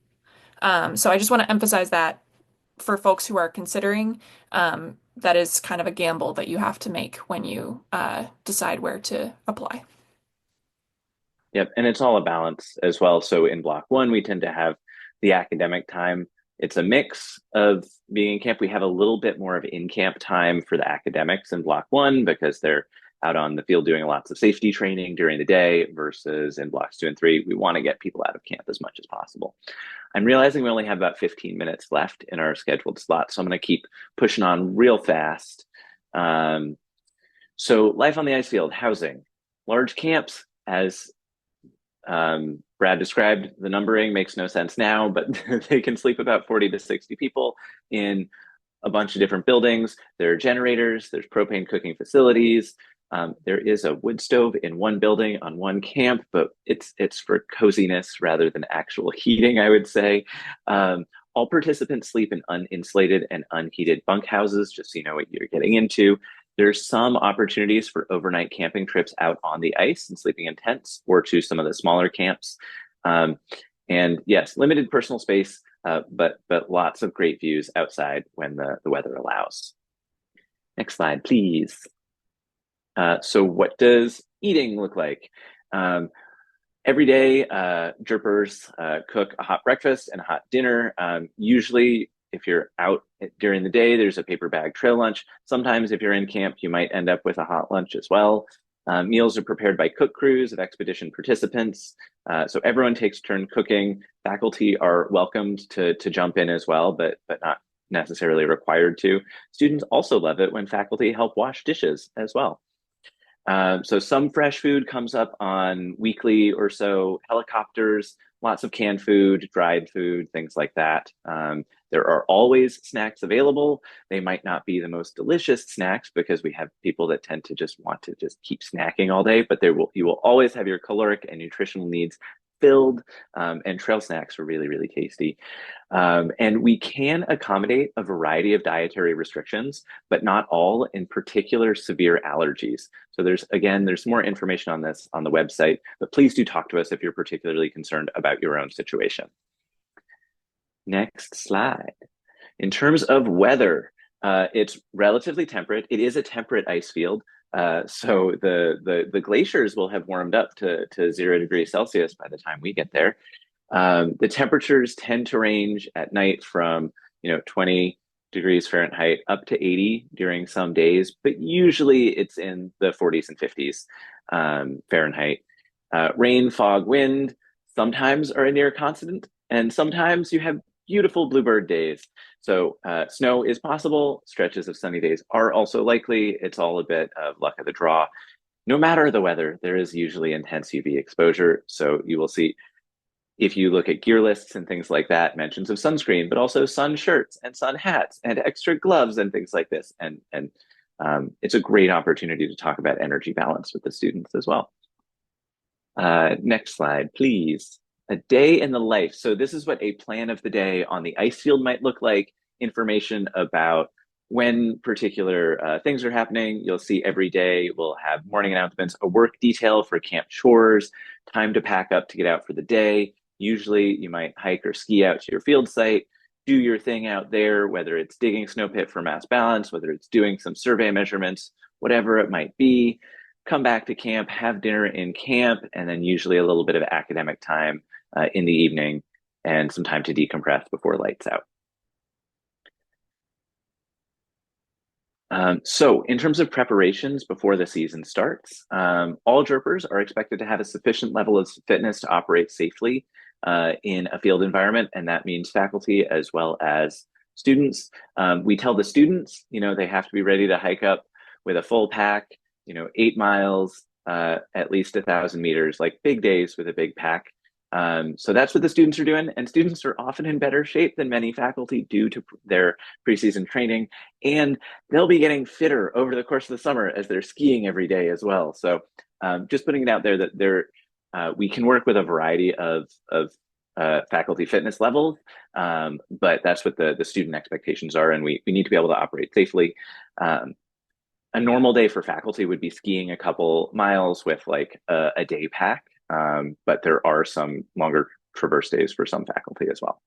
So I just want to emphasize that for folks who are considering, that is kind of a gamble that you have to make when you decide where to apply. Yep, and it's all a balance as well. So in block one, we tend to have the academic time. It's a mix of being in camp. We have a little bit more of in-camp time for the academics in block one because they're out on the field doing lots of safety training during the day, versus in blocks two and three, we want to get people out of camp as much as possible. I'm realizing we only have about 15 minutes left in our scheduled slot, so I'm going to keep pushing on real fast. So life on the ice field, housing, large camps, as Brad described, the numbering makes no sense now, but they can sleep about 40 to 60 people in a bunch of different buildings. There are generators, there's propane cooking facilities. There is a wood stove in one building on one camp, but it's for coziness rather than actual heating, I would say. All participants sleep in uninsulated and unheated bunkhouses, just so you know what you're getting into. There's some opportunities for overnight camping trips out on the ice and sleeping in tents, or to some of the smaller camps. And yes, limited personal space, but lots of great views outside when the weather allows. Next slide, please. So what does eating look like? Every day, JERPers cook a hot breakfast and a hot dinner. Usually, if you're out during the day, there's a paper bag trail lunch. Sometimes if you're in camp, you might end up with a hot lunch as well. Meals are prepared by cook crews of expedition participants. So everyone takes turn cooking. Faculty are welcomed to jump in as well, but necessarily required to. Students also love it when faculty help wash dishes as well. So some fresh food comes up on weekly or so helicopters, lots of canned food, dried food, things like that. There are always snacks available. They might not be the most delicious snacks because we have people that tend to just want to just keep snacking all day, but you will always have your caloric and nutritional needs filled, and trail snacks are really, really tasty. And we can accommodate a variety of dietary restrictions, but not all, in particular severe allergies. So there's more information on this on the website, but please do talk to us if you're particularly concerned about your own situation. Next slide. In terms of weather, it's relatively temperate. It is a temperate ice field. So the glaciers will have warmed up to 0 degrees Celsius by the time we get there. The temperatures tend to range at night from 20 degrees Fahrenheit up to 80 during some days, but usually it's in the 40s and 50s Fahrenheit. Rain, fog, wind sometimes are a near constant, and sometimes you have beautiful bluebird days. So snow is possible. Stretches of sunny days are also likely. It's all a bit of luck of the draw. No matter the weather, there is usually intense UV exposure. So you will see, if you look at gear lists and things like that, mentions of sunscreen, but also sun shirts and sun hats and extra gloves and things like this. And it's a great opportunity to talk about energy balance with the students as well. Next slide, please. A day in the life. So this is what a plan of the day on the ice field might look like. Information about when particular things are happening. You'll see every day we'll have morning announcements, a work detail for camp chores, time to pack up to get out for the day. Usually you might hike or ski out to your field site, do your thing out there, whether it's digging snow pit for mass balance, whether it's doing some survey measurements, whatever it might be. Come back to camp, have dinner in camp, and then usually a little bit of academic time in the evening and some time to decompress before lights out. So in terms of preparations before the season starts, all JERPers are expected to have a sufficient level of fitness to operate safely in a field environment, and that means faculty as well as students. We tell the students, they have to be ready to hike up with a full pack, 8 miles, at least 1,000 meters, like big days with a big pack. So that's what the students are doing, and students are often in better shape than many faculty due to their preseason training, and they'll be getting fitter over the course of the summer as they're skiing every day as well. So just putting it out there that we can work with a variety of faculty fitness levels, but that's what the student expectations are, and we need to be able to operate safely. A normal day for faculty would be skiing a couple miles with like a day pack. But there are some longer traverse days for some faculty as well.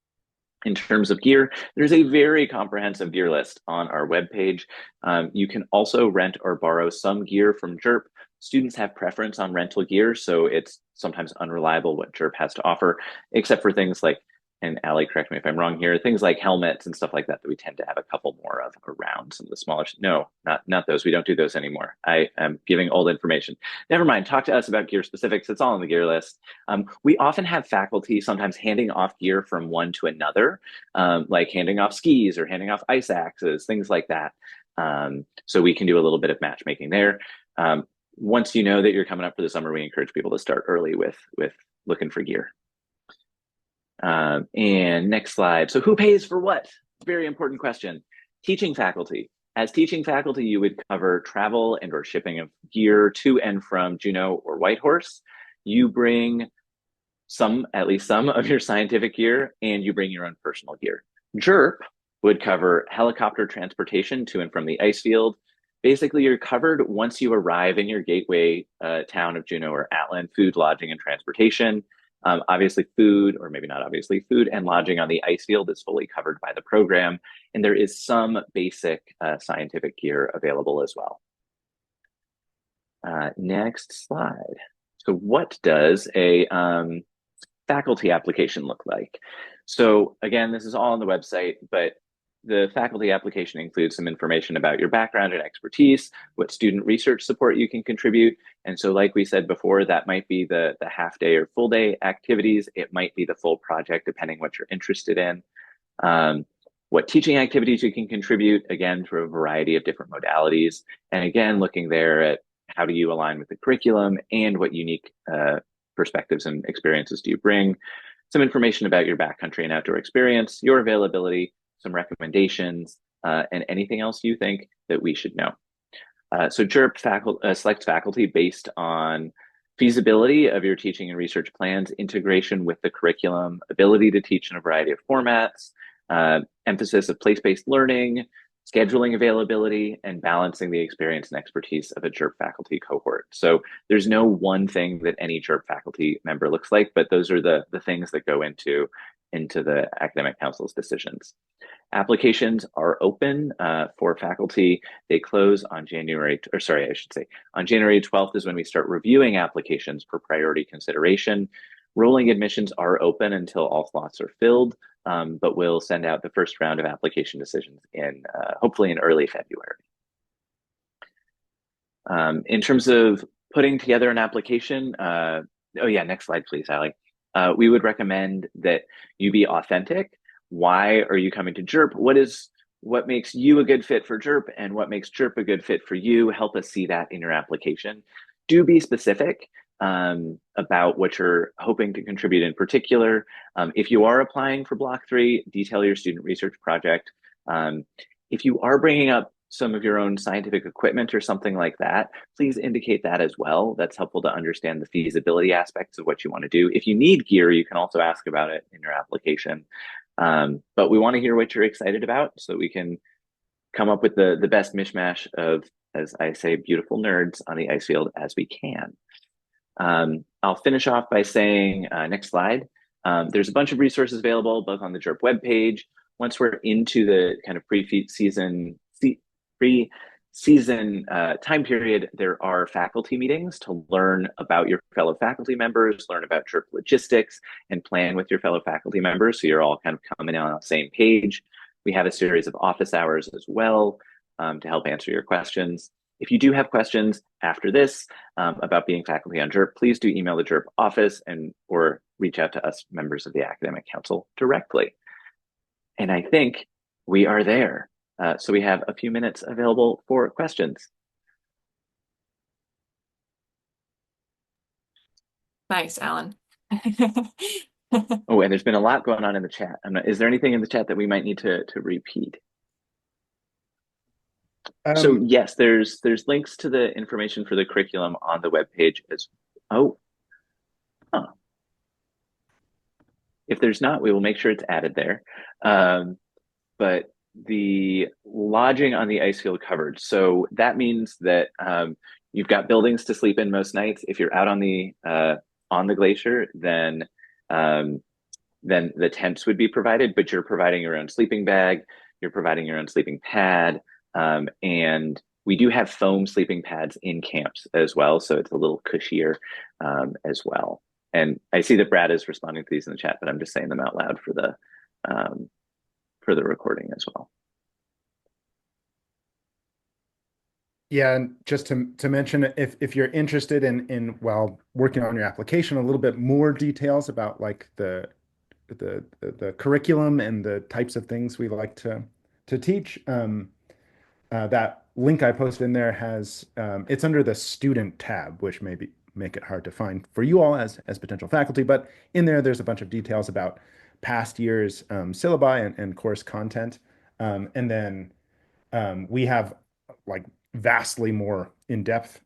In terms of gear, there's a very comprehensive gear list on our webpage. You can also rent or borrow some gear from JERP. Students have preference on rental gear, so it's sometimes unreliable what JERP has to offer, except for things like, and Allie, correct me if I'm wrong here, things like helmets and stuff like that we tend to have a couple more of around. Some of the smaller, no, not those. We don't do those anymore. I am giving old information. Never mind, talk to us about gear specifics. It's all on the gear list. We often have faculty sometimes handing off gear from one to another, like handing off skis or handing off ice axes, things like that. So we can do a little bit of matchmaking there. Once you know that you're coming up for the summer, we encourage people to start early with looking for gear. And next slide. So who pays for what? Very important question. Teaching faculty. As teaching faculty, you would cover travel and or shipping of gear to and from Juneau or Whitehorse. You bring at least some of your scientific gear, and you bring your own personal gear. JERP would cover helicopter transportation to and from the ice field. Basically, you're covered once you arrive in your gateway town of Juneau or Atlin, food, lodging, and transportation. Obviously food, or maybe not obviously, food and lodging on the ice field is fully covered by the program, and there is some basic scientific gear available as well. Next slide. So what does a faculty application look like? So again, this is all on the website, but the faculty application includes some information about your background and expertise, what student research support you can contribute. And so like we said before, that might be the half day or full day activities. It might be the full project, depending what you're interested in. what teaching activities you can contribute, again, through a variety of different modalities. And again, looking there at how do you align with the curriculum and what unique perspectives and experiences do you bring, some information about your backcountry and outdoor experience, your availability, some recommendations, and anything else you think that we should know. So JERP selects faculty based on feasibility of your teaching and research plans, integration with the curriculum, ability to teach in a variety of formats, emphasis of place-based learning, scheduling availability, and balancing the experience and expertise of a JERP faculty cohort. So there's no one thing that any JERP faculty member looks like, but those are the things that go into the academic council's decisions. Applications are open for faculty. They close on on January 12th is when we start reviewing applications for priority consideration. Rolling admissions are open until all slots are filled, but we'll send out the first round of application decisions in hopefully in early February. In terms of putting together an application, oh yeah, next slide, please, Allie. We would recommend that you be authentic. Why are you coming to JERP? What makes you a good fit for JERP and what makes JERP a good fit for you? Help us see that in your application. Do be specific about what you're hoping to contribute in particular. If you are applying for Block 3, detail your student research project. If you are bringing up some of your own scientific equipment or something like that, please indicate that as well. That's helpful to understand the feasibility aspects of what you want to do. If you need gear, you can also ask about it in your application. But we want to hear what you're excited about so that we can come up with the best mishmash of, as I say, beautiful nerds on the ice field as we can. I'll finish off by saying, next slide, there's a bunch of resources available both on the JERP webpage. Once we're into the kind of pre-season time period, there are faculty meetings to learn about your fellow faculty members, learn about JERP logistics, and plan with your fellow faculty members so you're all kind of coming on the same page. We have a series of office hours as well to help answer your questions. If you do have questions after this about being faculty on JERP, please do email the JERP office or reach out to us members of the Academic Council directly. And I think we are there. So we have a few minutes available for questions. Nice, Alan. Oh, and there's been a lot going on in the chat. Is there anything in the chat that we might need to repeat? So yes, there's links to the information for the curriculum on the webpage as oh. Huh. If there's not, we will make sure it's added there. But the lodging on the ice field covered. So that means that you've got buildings to sleep in most nights. If you're out on the glacier, then the tents would be provided, but you're providing your own sleeping bag, you're providing your own sleeping pad, and we do have foam sleeping pads in camps as well, so it's a little cushier as well. And I see that Brad is responding to these in the chat, but I'm just saying them out loud for the recording as well. Yeah, and just to mention, if you're interested in while working on your application, a little bit more details about like the curriculum and the types of things we like to teach, that link I posted in there has it's under the student tab, which maybe make it hard to find for you all as potential faculty, but in there's a bunch of details about past years syllabi and course content, and then we have like vastly more in-depth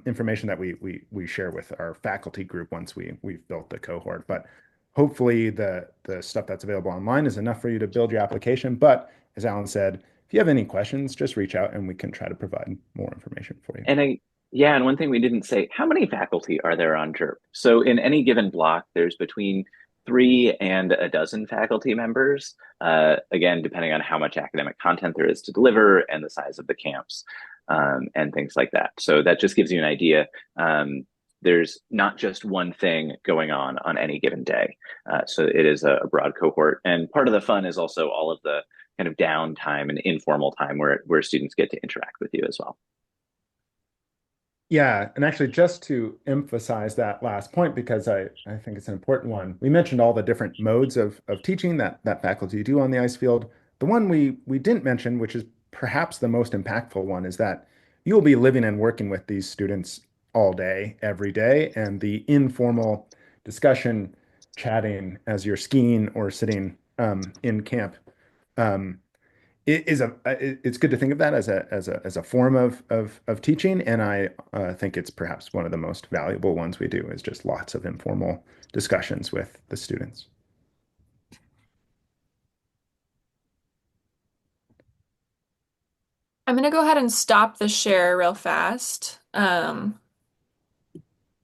information that we share with our faculty group once we've built the cohort. But hopefully the stuff that's available online is enough for you to build your application. But as Alan said, if you have any questions, just reach out and we can try to provide more information for you. And one thing we didn't say, how many faculty are there on JERP? So in any given block, there's between 3 and a dozen faculty members, again, depending on how much academic content there is to deliver and the size of the camps and things like that. So that just gives you an idea. There's not just one thing going on any given day. So it is a broad cohort. And part of the fun is also all of the kind of downtime and informal time where students get to interact with you as well. Yeah, and actually just to emphasize that last point, because I think it's an important one, we mentioned all the different modes of teaching that faculty do on the ice field, the one we didn't mention, which is perhaps the most impactful one, is that you'll be living and working with these students all day, every day, and the informal discussion, chatting as you're skiing or sitting in camp um, it's good to think of that as a form of teaching, and I think it's perhaps one of the most valuable ones we do is just lots of informal discussions with the students. I'm going to go ahead and stop the share real fast.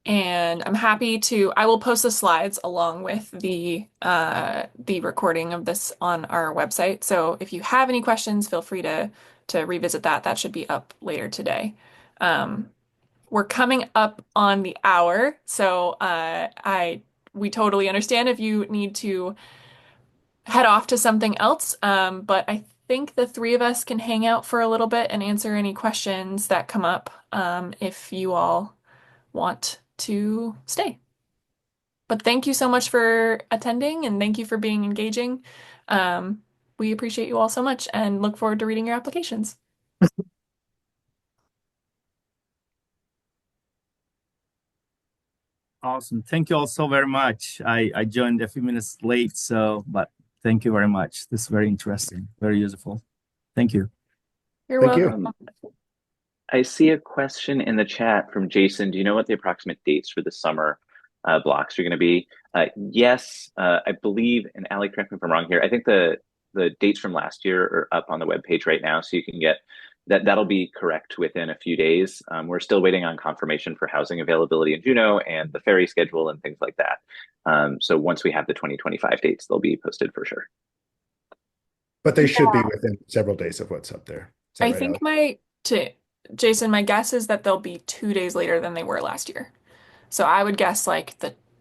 And I'm happy to, I will post the slides along with the recording of this on our website. So if you have any questions, feel free to revisit that. That should be up later today. Um, we're coming up on the hour, so we totally understand if you need to head off to something else. But I think the three of us can hang out for a little bit and answer any questions that come up, if you all want to stay. But thank you so much for attending and thank you for being engaging. Um, we appreciate you all so much and look forward to reading your applications. Awesome. Thank you all so very much. I joined a few minutes late, but thank you very much. This is very interesting, very useful. Thank you. You're Thank welcome. you. I see a question in the chat from Jason. Do you know what the approximate dates for the summer blocks are going to be? Yes, I believe, and Ali, correct me if I'm wrong here. I think the dates from last year are up on the webpage right now, so you can get that. That'll be correct within a few days. We're still waiting on confirmation for housing availability in Juneau and the ferry schedule and things like that. So once we have the 2025 dates, they'll be posted for sure. But they should be within several days of what's up there. Is that I right, think Alex? Jason, my guess is that they'll be 2 days later than they were last year. So I would guess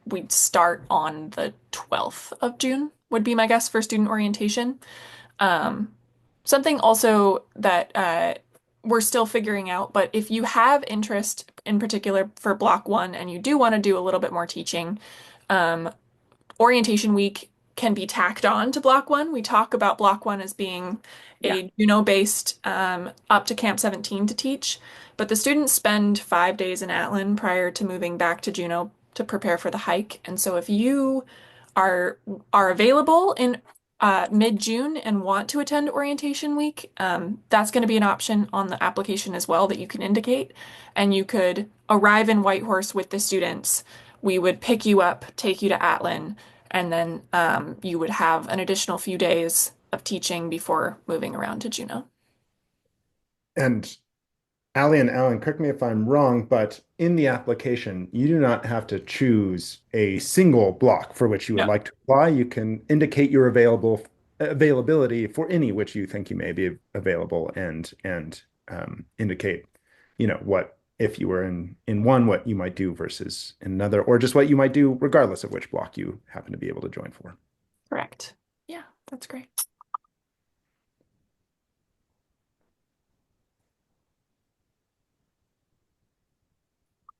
we'd start on the 12th of June would be my guess for student orientation. Um, Something also that we're still figuring out, but if you have interest in particular for block one and you do want to do a little bit more teaching, um, orientation week can be tacked on to block one. We talk about block one as being a Juneau-based up to Camp 17 to teach, but the students spend 5 days in Atlin prior to moving back to Juneau to prepare for the hike. And so if you are available in mid-June and want to attend orientation week, that's going to be an option on the application as well that you can indicate. And you could arrive in Whitehorse with the students. We would pick you up, take you to Atlin, and then you would have an additional few days of teaching before moving around to Juneau. And Ali and Alan, correct me if I'm wrong, but in the application, you do not have to choose a single block for which you would No, like to apply. You can indicate your availability for any which you think you may be available and indicate, what if you were in one, what you might do versus in another, or just what you might do regardless of which block you happen to be able to join for. correct. Yeah, that's great.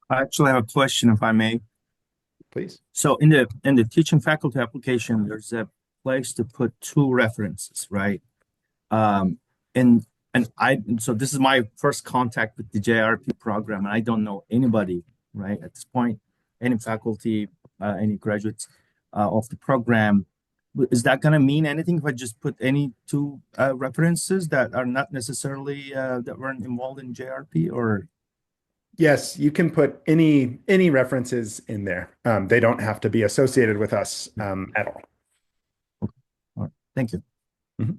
I actually have a question, if I may. Please. So in the teaching faculty application, there's a place to put two references, right? Um, and so this is my first contact with the JRP program, and I don't know anybody, right, at this point, any faculty, any graduates of the program. Is that going to mean anything if I just put any two references that are not necessarily that weren't involved in JRP, or? Yes, you can put any references in there. They don't have to be associated with us at all. Okay. All right. Thank you. Mhm.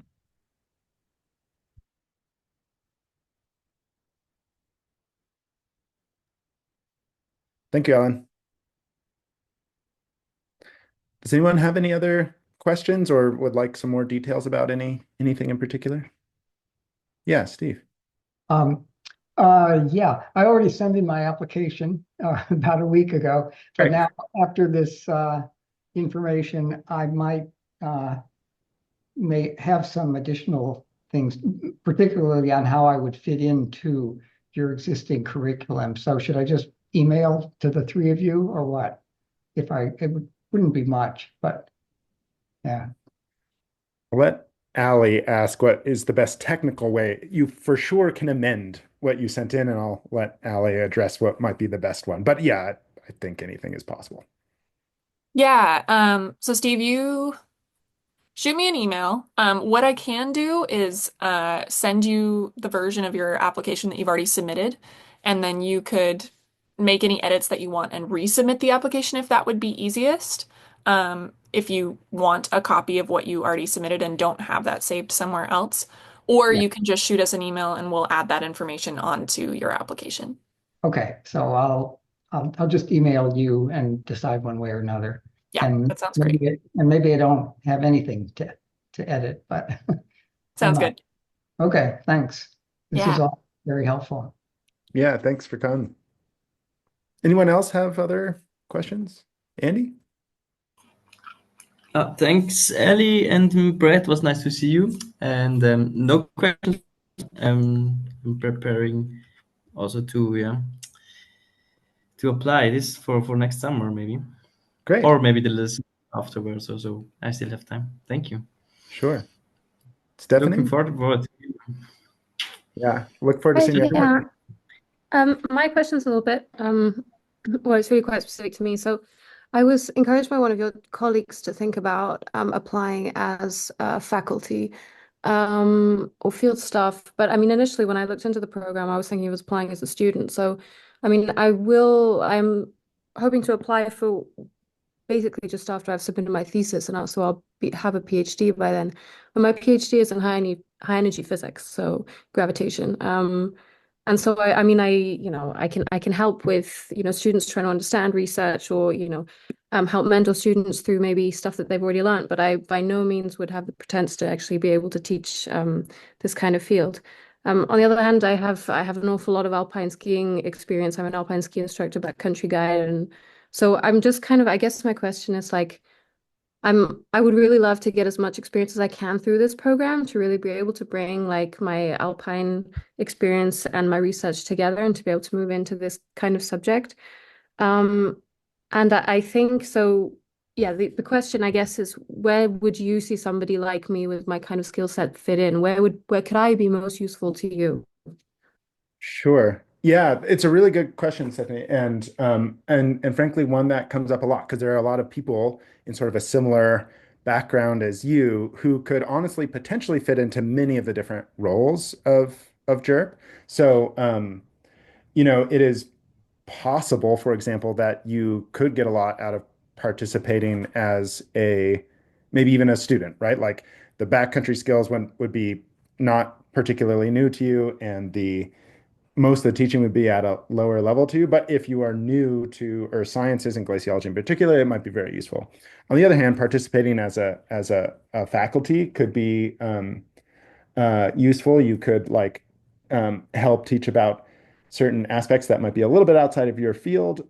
Thank you, Alan. Does anyone have any other questions or would like some more details about anything in particular? Yeah, Steve. Um, yeah, I already sent in my application about a week ago, but Great. now after this information, I might may have some additional things, particularly on how I would fit into your existing curriculum. So should I just email to the three of you or what? Wouldn't be much, but yeah. I'll let Allie ask what is the best technical way. You for sure can amend what you sent in, and I'll let Allie address what might be the best one. But yeah, I think anything is possible. Yeah. So Steve, you shoot me an email. What I can do is send you the version of your application that you've already submitted, and then you could make any edits that you want and resubmit the application if that would be easiest. If you want a copy of what you already submitted and don't have that saved somewhere else, or Yeah. you can just shoot us an email and we'll add that information onto your application. Okay, so I'll just email you and decide one way or another. Yeah, And that sounds great. maybe I don't have anything to edit, but who Sounds knows? good. Okay, thanks. This is Yeah. all very helpful. Yeah, thanks for coming. Anyone else have other questions? Andy? Thanks, Ellie and Brett. Was nice to see you. And no questions. I'm preparing also to apply this for next summer maybe, Great. or maybe the list afterwards. So I still have time. Thank you. Sure. Looking Stephanie? forward to Yeah, look forward to Hi, seeing your yeah. work. My question's a little bit, well, it's really quite specific to me. So I was encouraged by one of your colleagues to think about applying as faculty or field staff. But I mean, initially when I looked into the program, I was thinking I was applying as a student. So, I mean, I'm hoping to apply for basically just after I've submitted my thesis, and also have a PhD by then. But my PhD is in high energy physics, so gravitation. And so I mean, I can help with, students trying to understand research, or, help mentor students through maybe stuff that they've already learned. But I by no means would have the pretense to actually be able to teach this kind of field. On the other hand, I have an awful lot of alpine skiing experience. I'm an alpine ski instructor, backcountry guide, and so I'm just kind of, I guess my question is like, I would really love to get as much experience as I can through this program to really be able to bring like my alpine experience and my research together and to be able to move into this kind of subject. Um, and I think so, yeah, the question I guess is, where would you see somebody like me with my kind of skill set fit in? Where could I be most useful to you? Sure. Yeah, it's a really good question, Stephanie, and frankly, one that comes up a lot because there are a lot of people in sort of a similar background as you who could honestly potentially fit into many of the different roles of JERP. So, it is possible, for example, that you could get a lot out of participating as a maybe even a student, right? Like the backcountry skills would be not particularly new to you, and the most of the teaching would be at a lower level to you. But if you are new to earth sciences and glaciology in particular, it might be very useful. On the other hand, participating as a faculty could be useful. You could like help teach about certain aspects that might be a little bit outside of your field,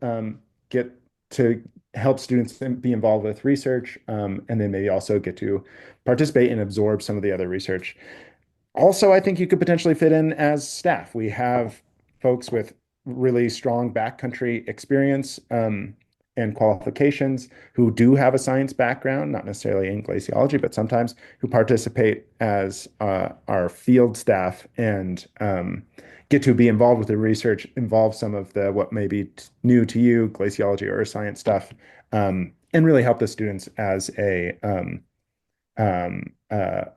get to help students be involved with research, and then maybe also get to participate and absorb some of the other research. Also, I think you could potentially fit in as staff. We have folks with really strong backcountry experience and qualifications who do have a science background, not necessarily in glaciology, but sometimes who participate as our field staff and get to be involved with the research, involve some of the what may be new to you, glaciology or science stuff, and really help the students as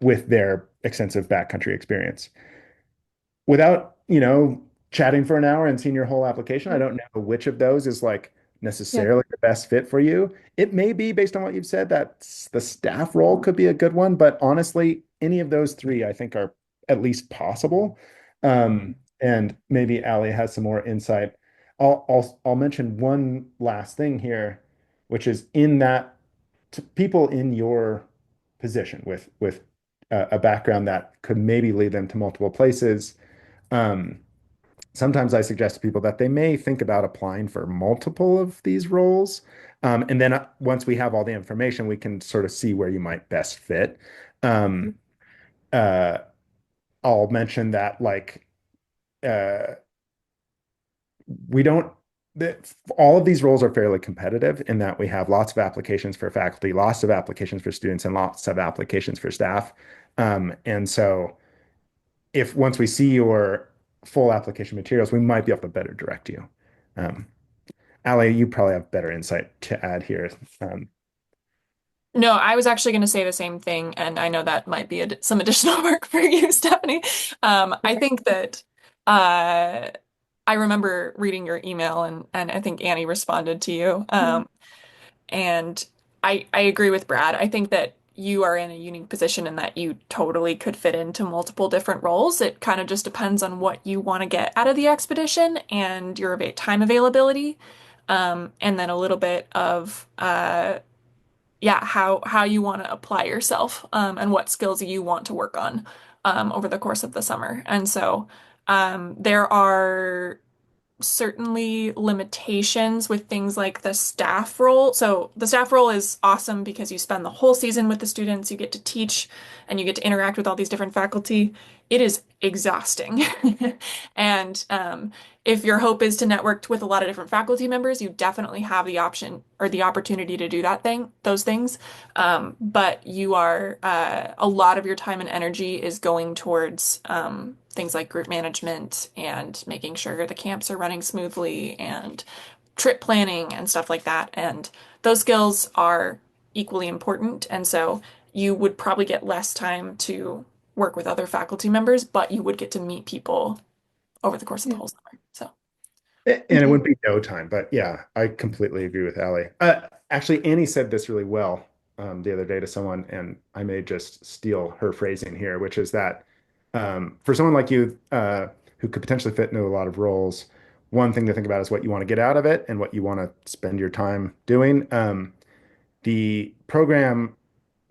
with their extensive backcountry experience. Without, chatting for an hour and seeing your whole application, I don't know which of those is like Yeah. necessarily the best fit for you. It may be based on what you've said that the staff role could be a good one, but honestly, any of those three I think are at least possible. And maybe Ali has some more insight. I'll mention one last thing here, which is in that people in your position with a background that could maybe lead them to multiple places. Um, Sometimes I suggest to people that they may think about applying for multiple of these roles. And then once we have all the information, we can sort of see where you might best fit. Um, uh, I'll mention that like uh, we don't all of these roles are fairly competitive in that we have lots of applications for faculty, lots of applications for students, and lots of applications for staff. And so if once we see your full application materials, we might be able to better direct you. Um, Ali, you probably have better insight to add here. Um, No, I was actually going to say the same thing, and I know that might be some additional work for you, Stephanie. I think that I remember reading your email, and I think Annie responded to you. And I agree with Brad. I think that you are in a unique position in that you totally could fit into multiple different roles. It kind of just depends on what you want to get out of the expedition and your time availability, and then a little bit of yeah, how you want to apply yourself, and what skills you want to work on over the course of the summer. And so there are certainly limitations with things like the staff role. So the staff role is awesome because you spend the whole season with the students, you get to teach and you get to interact with all these different faculty. It is exhausting. And if your hope is to network with a lot of different faculty members, you definitely have the option or the opportunity to do those things. But you are, a lot of your time and energy is going towards things like group management and making sure the camps are running smoothly and trip planning and stuff like that. And those skills are equally important. And so you would probably get less time to work with other faculty members, but you would get to meet people over the course of the Yeah. whole summer. So, and it Okay. wouldn't be no time, but yeah, I completely agree with Ali. Actually, Annie said this really well the other day to someone, and I may just steal her phrasing here, which is that for someone like you who could potentially fit into a lot of roles, one thing to think about is what you want to get out of it and what you want to spend your time doing. The program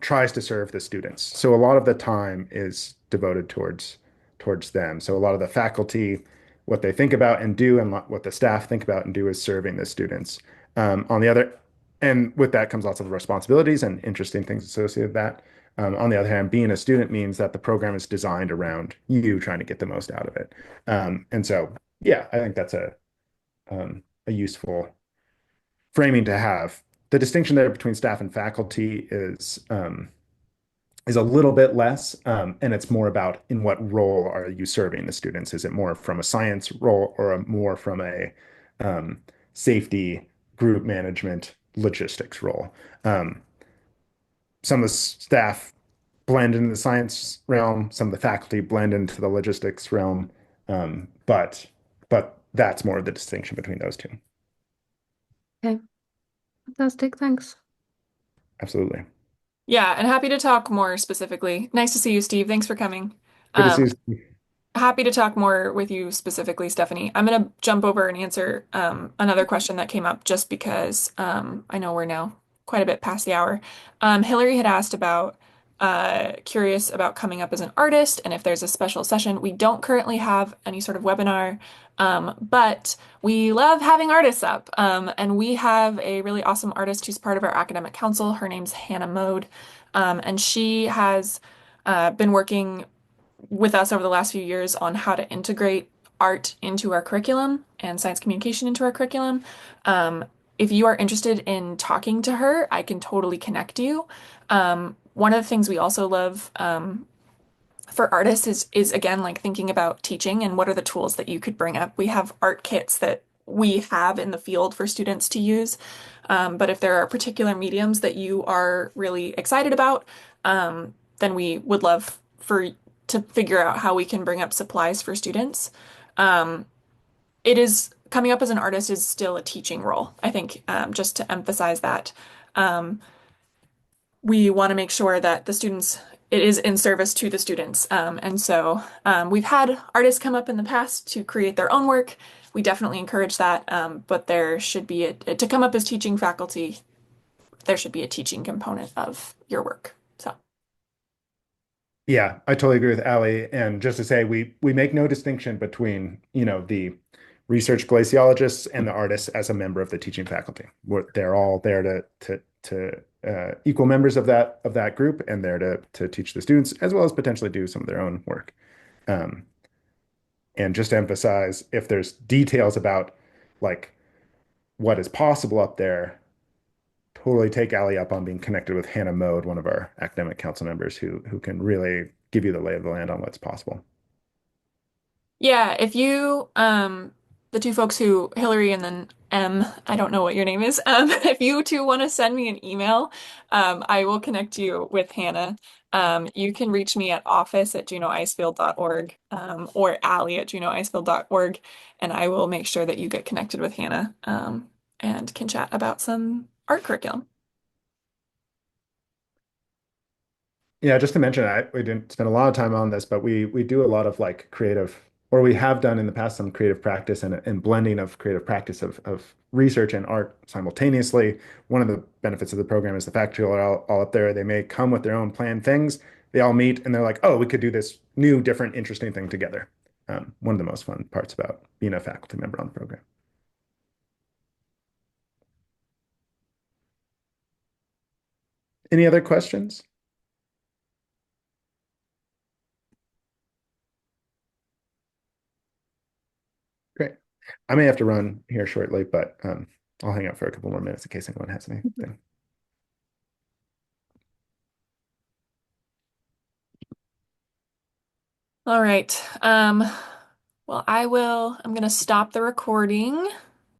tries to serve the students. So a lot of the time is devoted towards them. So a lot of the faculty, what they think about and do, and what the staff think about and do is serving the students. On the other, and with that comes lots of responsibilities and interesting things associated with that. On the other hand, being a student means that the program is designed around you trying to get the most out of it. And so, yeah, I think that's a useful framing to have. The distinction there between staff and faculty is a little bit less, and it's more about in what role are you serving the students? Is it more from a science role or more from a safety, group management, logistics role? Um, some of the staff blend into the science realm, some of the faculty blend into the logistics realm, but that's more of the distinction between those two. Okay. Fantastic. Thanks. Absolutely. yeah, and happy to talk more specifically. Nice to see you, Steve. Thanks for coming. Good to Um, see you. Happy to talk more with you specifically, Stephanie. I'm going to jump over and answer another question that came up just because I know we're now quite a bit past the hour. Hillary had asked about, curious about coming up as an artist and if there's a special session. We don't currently have any sort of webinar, but we love having artists up. And we have a really awesome artist who's part of our academic council. Her name's Hannah Mode, and she has been working with us over the last few years on how to integrate art into our curriculum and science communication into our curriculum. Um, if you are interested in talking to her, I can totally connect you. One of the things we also love for artists is again like thinking about teaching and what are the tools that you could bring up. We have art kits that we have in the field for students to use. But if there are particular mediums that you are really excited about, then we would love for to figure out how we can bring up supplies for students. Um, it is coming up as an artist is still a teaching role. I think just to emphasize that. Um, we want to make sure that the students, it is in service to the students. And so we've had artists come up in the past to create their own work. We definitely encourage that, but there should be to come up as teaching faculty, there should be a teaching component of your work. So, Yeah, I totally agree with Ali. And just to say, we make no distinction between, the research glaciologists and the artists as a member of the teaching faculty. They're all there to equal members of that group, and there to teach the students as well as potentially do some of their own work. Um, and just to emphasize, if there's details about like what is possible up there, totally take Ali up on being connected with Hannah Mode, one of our academic council members who can really give you the lay of the land on what's possible. Yeah, if you the two folks who Hillary and then I don't know what your name is. If you two want to send me an email, I will connect you with Hannah. You can reach me at office@juneauicefield.org, or Allie@juneauicefield.org, and I will make sure that you get connected with Hannah, and can chat about some art curriculum. Yeah, just to mention, we didn't spend a lot of time on this, but we do a lot of like creative, or we have done in the past some creative practice and blending of creative practice of research and art simultaneously. One of the benefits of the program is the faculty are all up there. They may come with their own planned things. They all meet and they're like, oh, we could do this new, different, interesting thing together. One of the most fun parts about being a faculty member on the program. Any other questions? Great. I may have to run here shortly, but I'll hang out for a couple more minutes in case anyone has anything. All right. Well, I'm going to stop the recording.